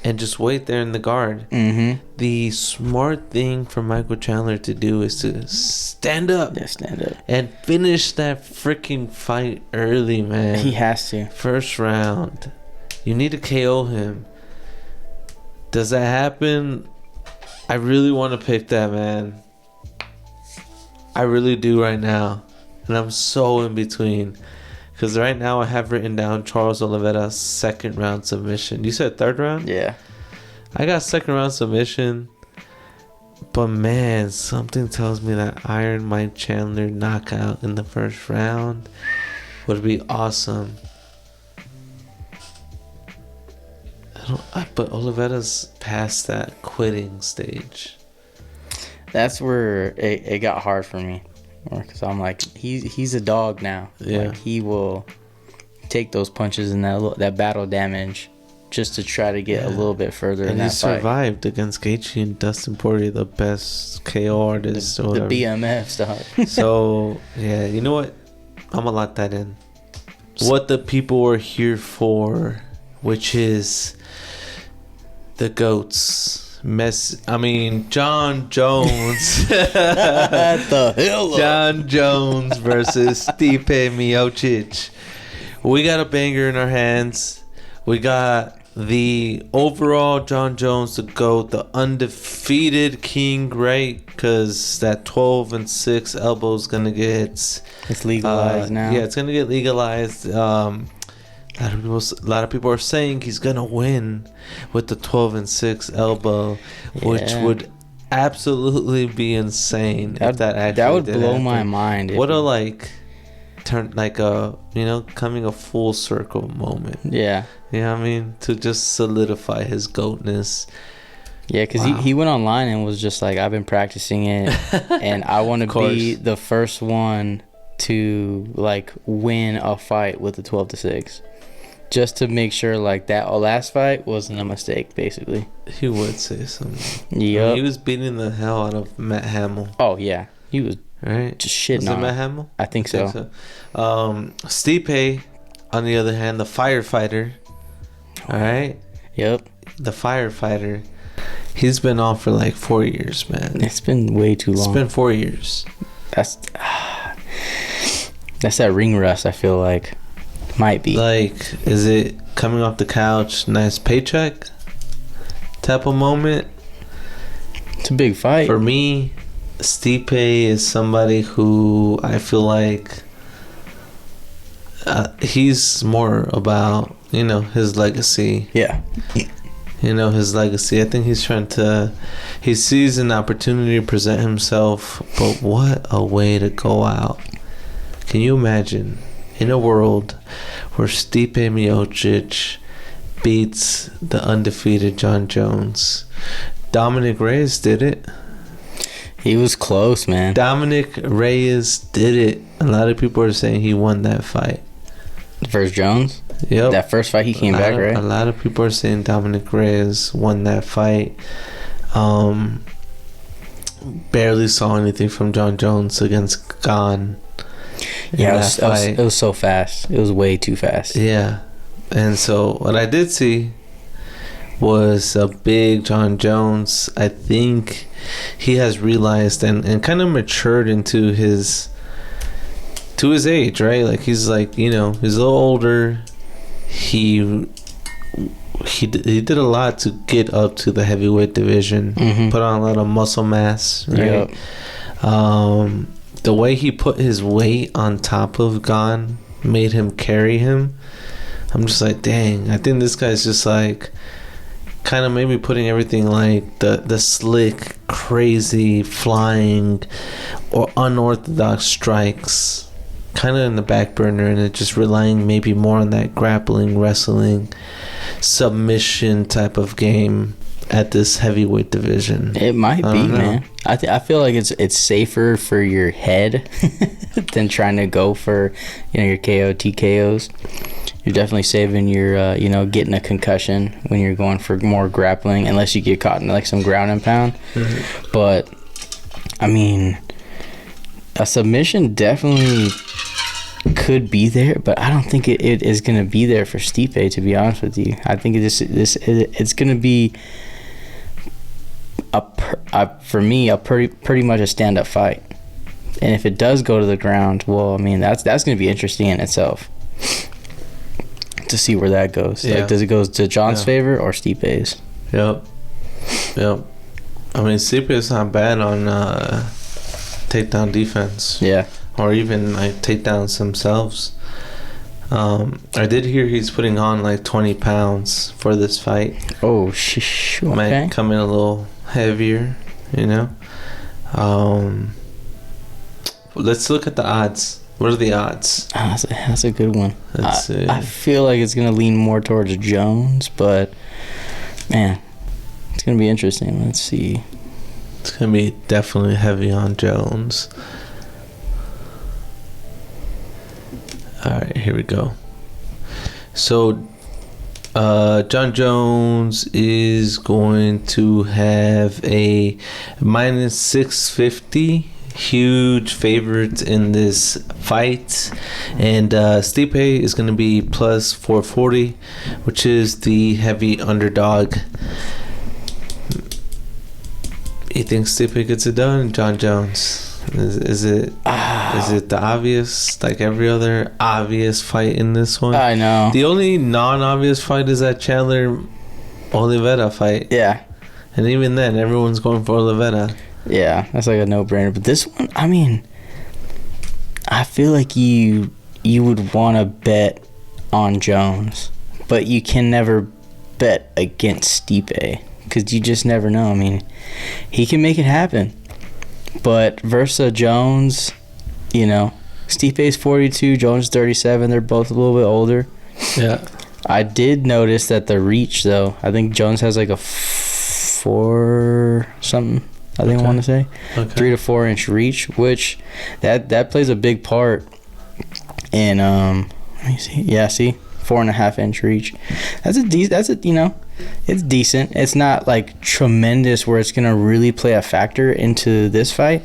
and just wait there in the guard. Mm-hmm. The smart thing for Michael Chandler to do is to stand up. Yeah, stand up. And finish that freaking fight early, man. He has to. First round. You need to KO him. Does that happen? I really want to pick that, man. I really do right now. And I'm so in between. Because right now I have written down Charles Oliveira's second round submission. You said third round? Yeah. I got second round submission. But man, something tells me that Iron Mike Chandler knockout in the first round would be awesome. But Oliveira's past that quitting stage. That's where it got hard for me, because I'm like, he's a dog now. Yeah. Like, he will take those punches and that battle damage just to try to get a little bit further in that he fight. survived against Gaethje and Dustin Poirier, the best KO artist. The BMF stuff. So yeah, you know what? I'm gonna lock that in. What the people are here for, which is the GOATs. John Jones. The hell? John Jones versus Stipe Miocic. We got a banger in our hands. We got the overall John Jones, the GOAT, the undefeated king, right? Because that 12-6 elbow is gonna get. It's legalized now. Yeah, it's gonna get legalized. A lot of people are saying he's gonna win with the 12-6 elbow, which would absolutely be insane if that actually that would did blow happen. my mind. What a turn, coming a full circle moment. Yeah. You know what I mean? To just solidify his goatness. Yeah, because he went online and was just like, I've been practicing it, and I want to be the first one to win a fight with the 12-6. Just to make sure that last fight wasn't a mistake, basically. He would say something. Yep. He was beating the hell out of Matt Hamill. Oh, yeah. He was just shitting on Matt Hamill? I think so. Stipe, on the other hand, the firefighter. All right? Yep. The firefighter. He's been off for 4 years, man. It's been way too long. It's been 4 years. That's that ring rust, I feel like. Might be. Is it coming off the couch, nice paycheck type of moment? It's a big fight. For me, Stipe is somebody who I feel like he's more about, his legacy. Yeah. His legacy. I think he sees an opportunity to present himself, but what a way to go out. Can you imagine in a world where Stipe Miocic beats the undefeated John Jones? Dominic Reyes did it. He was close, man. Dominic Reyes did it. A lot of people are saying he won that fight. Versus Jones? Yep. That first fight he came back, right? A lot of people are saying Dominic Reyes won that fight. Barely saw anything from John Jones against Gane. Yeah, it was so fast. It was way too fast. Yeah. And so what I did see was a big John Jones. I think he has realized and kind of matured into his age, right? He's he's a little older. He he did a lot to get up to the heavyweight division. Put on a lot of muscle mass, right? Yep. The way he put his weight on top of Gon made him carry him. I'm just like, dang, I think this guy's just like kind of maybe putting everything like the slick, crazy, flying or unorthodox strikes kind of in the back burner, and it just relying maybe more on that grappling, wrestling, submission type of game at this heavyweight division. It might be, man. I feel like it's safer for your head than trying to go for, you know, your KO TKOs. You're definitely saving your you know, getting a concussion when you're going for more grappling, unless you get caught in like some ground and pound. But I mean, a submission definitely could be there, but I don't think it is going to be there for Stipe, to be honest with you. I think it's going to be for me a pretty much a stand-up fight. And if it does go to the ground, well, I mean, that's going to be interesting in itself to see where that goes. Yeah. Like, does it go to John's favor or Stipe's? Yep. I mean, Stipe is not bad on takedown defense. Yeah. Or even like takedowns themselves. I did hear he's putting on like 20 pounds for this fight. Oh, okay. Might come in a little heavier, you know. Let's look at the odds. What are the odds? That's a good one. Let's see. I feel like it's gonna lean more towards Jones, but man, it's gonna be interesting. Let's see. It's gonna be definitely heavy on Jones. All right, here we go. So, John Jones is going to have a minus 650. Huge favorite in this fight. And Stipe is going to be plus 440, which is the heavy underdog. You think Stipe gets it done, John Jones? Is it the obvious, like every other obvious fight in this one? I know. The only non-obvious fight is that Chandler Oliveira fight. Yeah. And even then, everyone's going for Oliveira. Yeah, that's like a no-brainer. But this one, I mean, I feel like you would want to bet on Jones, but you can never bet against Stipe because you just never know. I mean, he can make it happen. But versus Jones, you know, Stipe's 42, Jones 37. They're both a little bit older. Yeah. I did notice that the reach, though, I think Jones has like a 4 something, I think I want to say. Okay. 3 to 4 inch reach, which that plays a big part in, let me see. Yeah, see? 4.5 inch reach. That's a you know, it's decent. It's not like tremendous where it's gonna really play a factor into this fight,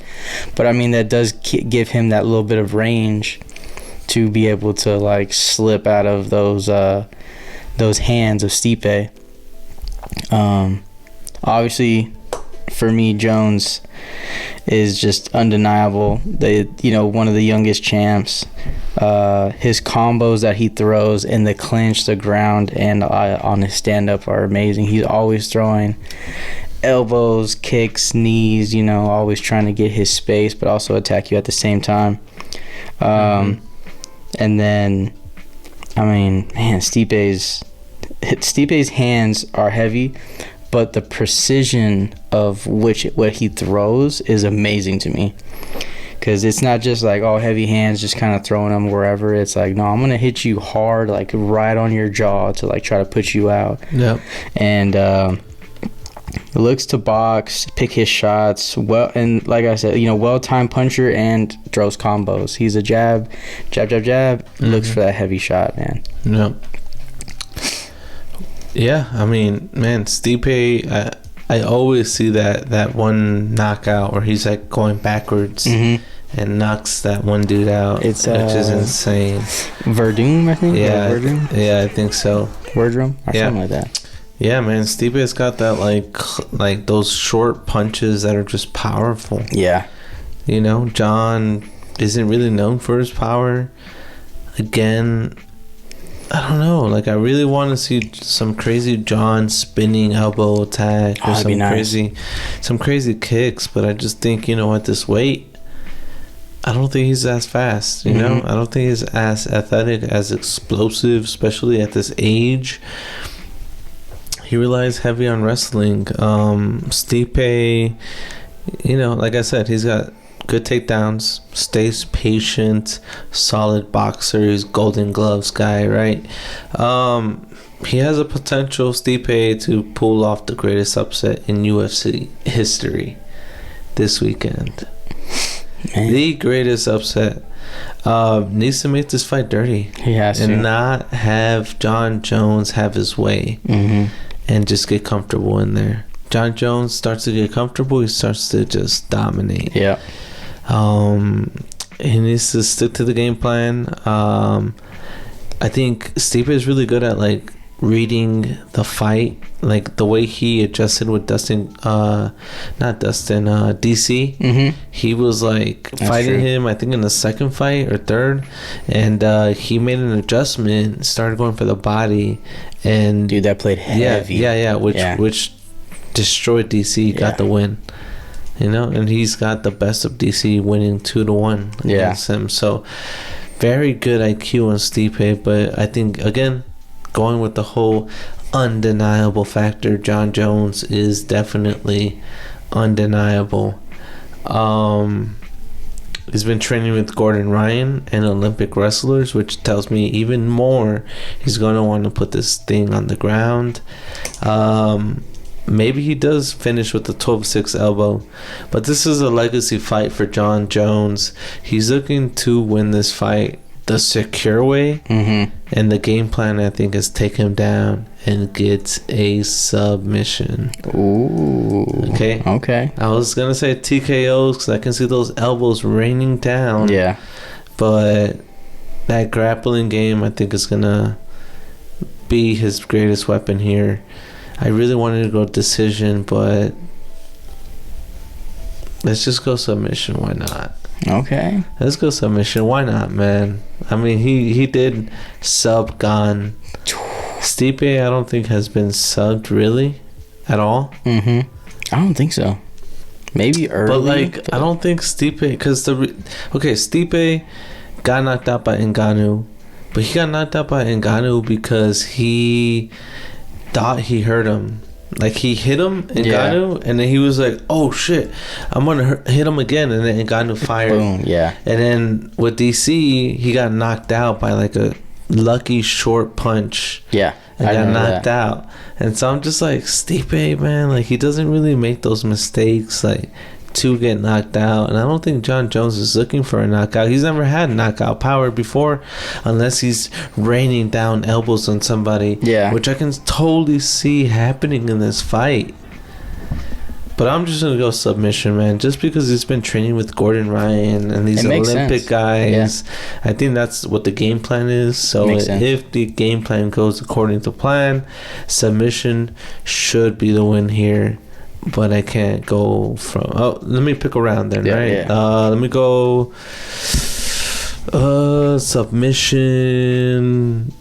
but I mean that does give him that little bit of range to be able to like slip out of those hands of Stipe. Obviously, for me, Jones is just undeniable. One of the youngest champs. His combos that he throws in the clinch, the ground, and on his stand-up are amazing. He's always throwing elbows, kicks, knees, you know, always trying to get his space, but also attack you at the same time. And then, I mean, man, Stipe's hands are heavy, but the precision of what he throws is amazing to me. Because it's not just like, oh, heavy hands, just kind of throwing them wherever. It's like, no, I'm going to hit you hard, like right on your jaw to like try to put you out. Yep. And looks to box, pick his shots well, and like I said, you know, well-timed puncher and throws combos. He's a jab, looks for that heavy shot, man. Yep. Yeah, I mean, man, Stipe, I always see that one knockout where he's like going backwards and knocks that one dude out, which is insane. Verdum, I think. Yeah, Verdum? Yeah, I think so. Verdum, or something like that. Yeah, man, Stipe's got that like those short punches that are just powerful. Yeah. You know, John isn't really known for his power. Again, I don't know. Like, I really want to see some crazy John spinning elbow attack or that'd be nice. some crazy kicks. But I just think, at this weight, I don't think he's as fast. You know, I don't think he's as athletic, as explosive, especially at this age. He relies heavy on wrestling. Stipe, like I said, he's got good takedowns, stays patient, solid boxer. He's Golden Gloves guy, right? He has a potential, Stipe, to pull off the greatest upset in UFC history this weekend. Man. The greatest upset. Needs to make this fight dirty. He has to. And not have John Jones have his way. And just get comfortable in there. John Jones starts to get comfortable. He starts to just dominate. Yeah. He needs to stick to the game plan. I think Stipe is really good at like reading the fight, like the way he adjusted with DC. He was like fighting him, I think in the second fight or third, and he made an adjustment, started going for the body, and dude, that played heavy. Which destroyed DC, got the win. And he's got the best of DC, winning 2-1 against him. So very good IQ on Stipe, but I think again, going with the whole undeniable factor, John Jones is definitely undeniable. He's been training with Gordon Ryan and Olympic wrestlers, which tells me even more he's going to want to put this thing on the ground. Maybe he does finish with the 12-6 elbow, but this is a legacy fight for John Jones. He's looking to win this fight the secure way, and the game plan, I think, is take him down and get a submission. Ooh. Okay. I was gonna say TKOs because I can see those elbows raining down. Yeah. But that grappling game, I think, is gonna be his greatest weapon here. I really wanted to go decision, but let's just go submission. Why not? Okay. Let's go submission. Why not, man? I mean, he did sub Gon. Stipe, I don't think has been subbed really at all. I don't think so. Maybe early. But I don't think Stipe, because Stipe got knocked out by Ngannou, but he got knocked out by Ngannou because he thought he hurt him. Like, he hit him, Ngannou, and then he was like, oh shit, I'm gonna hit him again, and then Ngannou fired. Boom, yeah. And then with DC, he got knocked out by like a lucky short punch. Yeah, and got knocked out. And so I'm just like, Stipe, man, like, he doesn't really make those mistakes, like, to get knocked out. And I don't think John Jones is looking for a knockout. He's never had knockout power before, unless he's raining down elbows on somebody. Yeah. Which I can totally see happening in this fight. But I'm just going to go submission, man. Just because he's been training with Gordon Ryan and these Olympic guys. Yeah. I think that's what the game plan is. So if the game plan goes according to plan, submission should be the win here. But I can't go from... Oh, let me pick a round then, right? Yeah. Let me go... submission...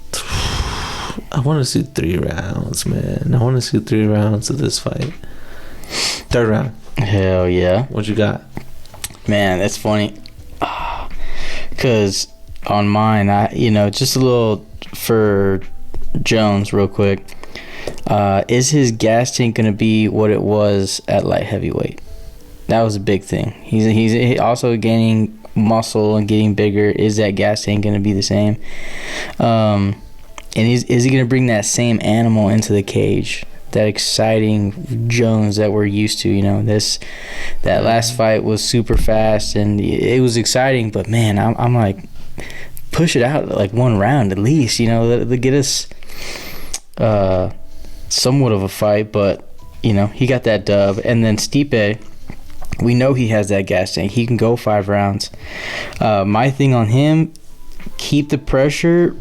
I want to see 3 rounds, man. I want to see 3 rounds of this fight. 3rd round. Hell yeah. What you got? Man, that's funny. Because on mine, just a little for Jones real quick. Is his gas tank going to be what it was at light heavyweight? That was a big thing. He's also gaining muscle and getting bigger. Is that gas tank going to be the same? And is he going to bring that same animal into the cage? That exciting Jones that we're used to, that last fight was super fast and it was exciting, but man, I'm like, push it out like 1 round at least, to get us somewhat of a fight. But he got that dub. And then Stipe, we know he has that gas tank. He can go 5 rounds. My thing on him, keep the pressure,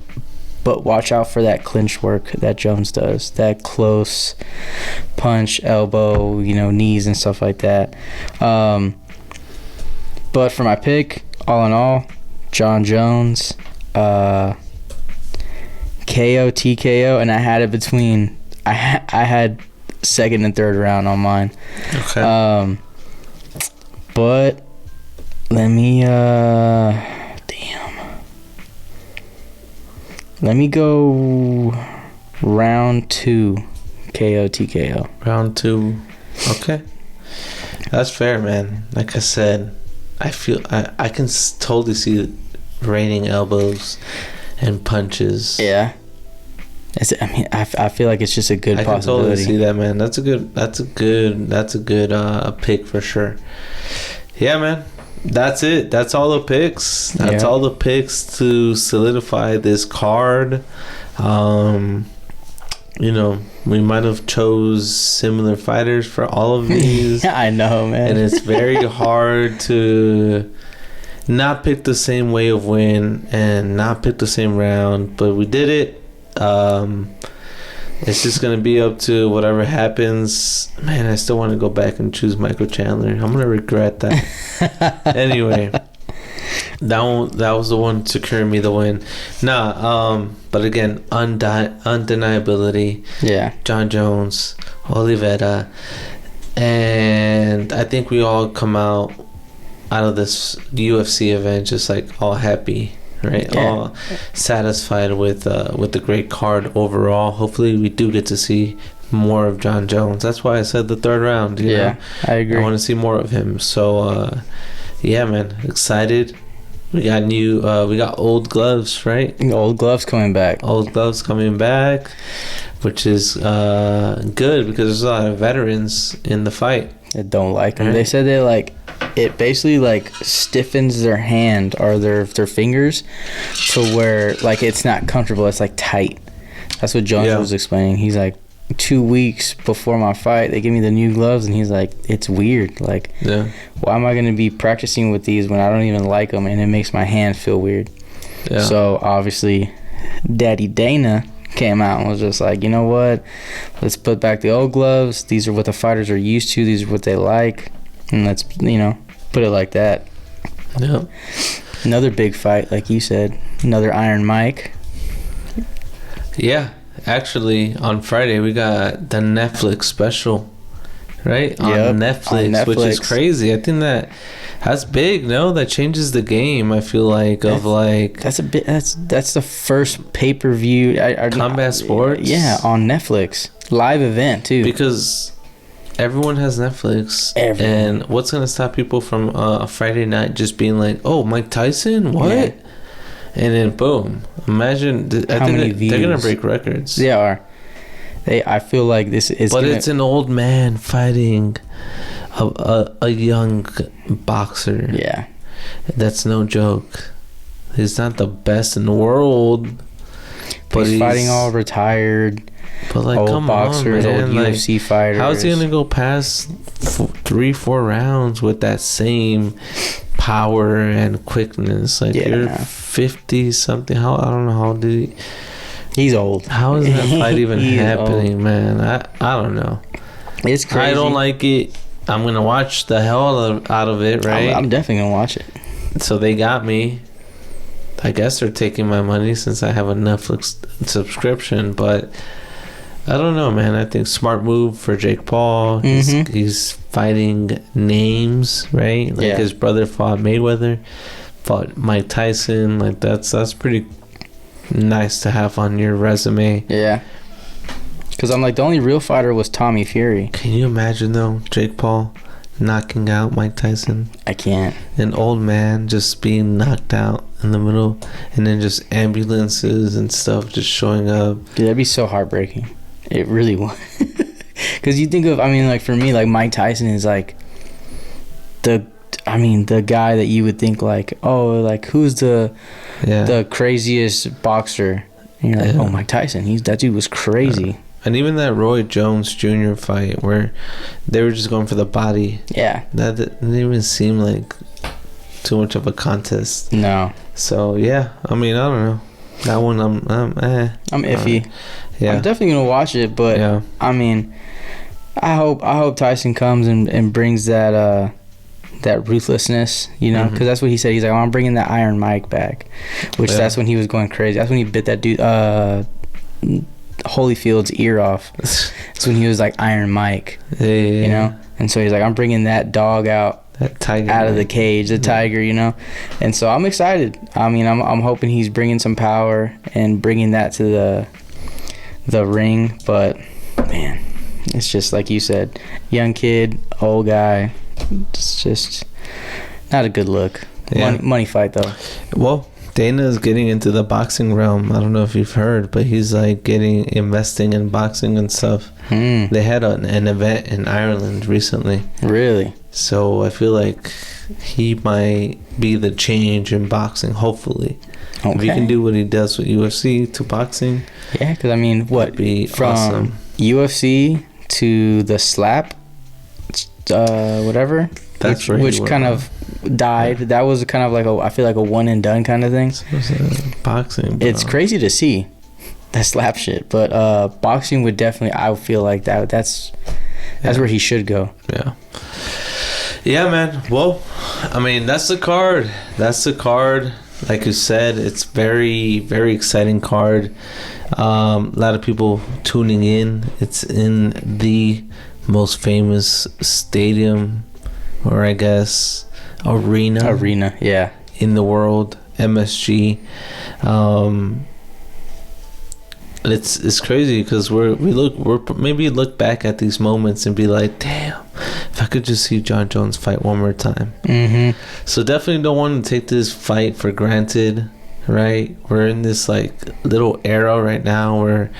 but watch out for that clinch work that Jones does. That close punch, elbow, knees and stuff like that. But for my pick, all in all, John Jones. KO, TKO, and I had it between. I had second and third round on mine. Okay. But let me let me go round 2 KO, TKO. Round 2. Okay. That's fair, man. Like I said, I feel I can totally see raining elbows and punches. Yeah. I feel like it's just a good possibility. I can totally see that, man. That's a good pick for sure. Yeah, man. That's it. That's all the picks. That's all the picks to solidify this card. We might have chose similar fighters for all of these. I know, man. And it's very hard to not pick the same way of win and not pick the same round, but we did it. It's just gonna be up to whatever happens. Man, I still want to go back and choose Michael Chandler. I'm gonna regret that. Anyway, that was the one securing me the win. But again, undeniability. Yeah. John Jones, Oliveira, and I think we all come out of this UFC event just like all happy. Right, yeah. All satisfied with the great card overall. Hopefully, we do get to see more of John Jones. That's why I said the third round. You know? I agree. I want to see more of him. So, yeah, man, excited. We got we got old gloves, right? Old gloves coming back. Old gloves coming back, which is good because there's a lot of veterans in the fight. That don't like them. Right. They said it basically stiffens their hand or their fingers to where it's not comfortable. It's tight. That's what Jones was explaining. He's like, 2 weeks before my fight, they give me the new gloves, and he's like, it's weird. Why am I going to be practicing with these when I don't even like them, and it makes my hand feel weird? Yeah. So obviously, Daddy Dana came out and was just like, you know what? Let's put back the old gloves. These are what the fighters are used to. These are what they like. And let's, put it like that. Yeah. Another big fight, like you said. Another Iron Mike. Yeah. Actually, on Friday, we got the Netflix special, right? On Netflix, which is crazy. I think that's big, no? That changes the game, I feel like, That's the first pay-per-view. Combat sports? Yeah, on Netflix. Live event, too. Because everyone has Netflix. And what's going to stop people from a Friday night just being like, oh, Mike Tyson? What? Yeah. And then, boom. Imagine, I think they're going to break records. They are. I feel like this is... But it's an old man fighting a young boxer. Yeah. That's no joke. He's not the best in the world. But he's fighting all retired... But old come boxers, on, man. old UFC fighters. How is he gonna go past 3-4 rounds with that same power and quickness? You're 50 something. I don't know how old he's old. How is that fight even happening, old. Man? I don't know. It's crazy. I don't like it. I'm gonna watch the hell out of it, right? I'm definitely gonna watch it. So they got me. I guess they're taking my money since I have a Netflix subscription, but I don't know, man. I think smart move for Jake Paul. He's fighting names, right? His brother fought Mayweather, fought Mike Tyson. That's pretty nice to have on your resume. Yeah. Because I'm the only real fighter was Tommy Fury. Can you imagine, though, Jake Paul knocking out Mike Tyson? I can't. An old man just being knocked out in the middle, and then just ambulances and stuff just showing up. Dude, that'd be so heartbreaking. It really would. Because you think of, for me, Mike Tyson is the guy that you would think who's the craziest boxer? And you're like, oh, Mike Tyson. That dude was crazy. And even that Roy Jones Jr. fight where they were just going for the body. Yeah. That didn't even seem like too much of a contest. No. So, yeah. I don't know. That one, I'm iffy. Yeah. I'm definitely gonna watch it, but I hope Tyson comes and brings that ruthlessness, because that's what he said. He's like, I'm bringing that Iron Mike back, which that's when he was going crazy. That's when he bit that dude, Holyfield's ear off. It's when he was like Iron Mike, Yeah. you know. And so he's like, I'm bringing that dog out, That tiger out of the cage, the tiger, you know. And so I'm excited. I mean, I'm hoping he's bringing some power and bringing that to the ring. But man, it's just like you said, young kid, old guy. It's just not a good look. Yeah. Money fight though. Well, Dana is getting into the boxing realm. I don't know if you've heard, but he's like investing in boxing and stuff. They had an event in Ireland recently. Really? So I feel like he might be the change in boxing, hopefully. Okay. If he can do what he does with UFC to boxing. Yeah, because I mean, what? Be From awesome. UFC to the slap, whatever. That's where he which went kind wrong. of died. That was kind of like I feel like a one and done kind of thing. Boxing, bro. It's crazy to see that slap shit, but boxing would definitely. I would feel like that's where he should go. Yeah. Yeah, man. Well, I mean, that's the card. Like you said, it's very, very exciting card. A lot of people tuning in. It's in the most famous stadium, or I guess arena Yeah. in the world, MSG. It's crazy because we're maybe look back at these moments and be like, damn, if I could just see John Jones fight one more time. Mm-hmm. So definitely don't want to take this fight for granted, right? We're in this like little era right now where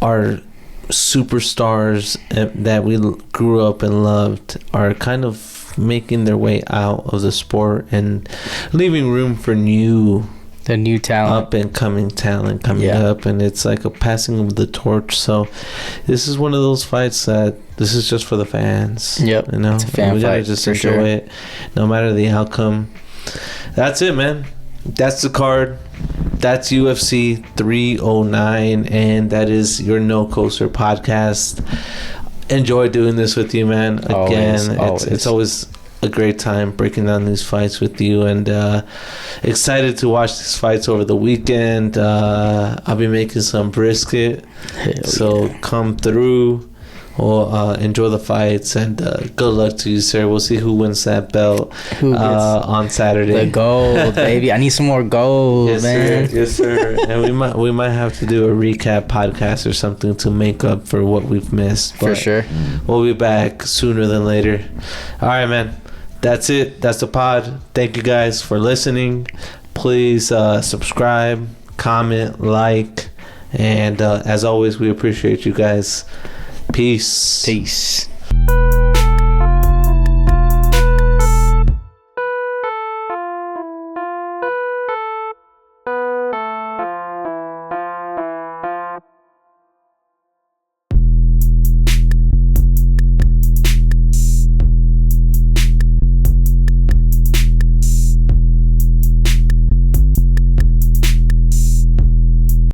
our superstars that we grew up and loved are kind of making their way out of the sport and leaving room for The new talent. up and coming talent coming up, and it's like a passing of the torch. So this is one of those fights that this is just for the fans. Yep, you know, it's a fan we gotta fight, just for enjoy sure. it, no matter the outcome. That's it, man. That's the card. That's UFC 309, and that is your No Coaster podcast. Enjoy doing this with you, man. Again, it's always a great time breaking down these fights with you, and excited to watch these fights over the weekend. I'll be making some brisket, so come through. We'll enjoy the fights, and good luck to you, sir. We'll see who wins that belt on Saturday. The gold, baby. I need some more gold, Yes, man. sir. Yes, sir. And we might have to do a recap podcast or something to make up for what we've missed. For But sure. we'll be back sooner than later. All right, man. That's it. That's the pod. Thank you guys for listening. Please subscribe, comment, like, and as always, we appreciate you guys. Peace. Peace.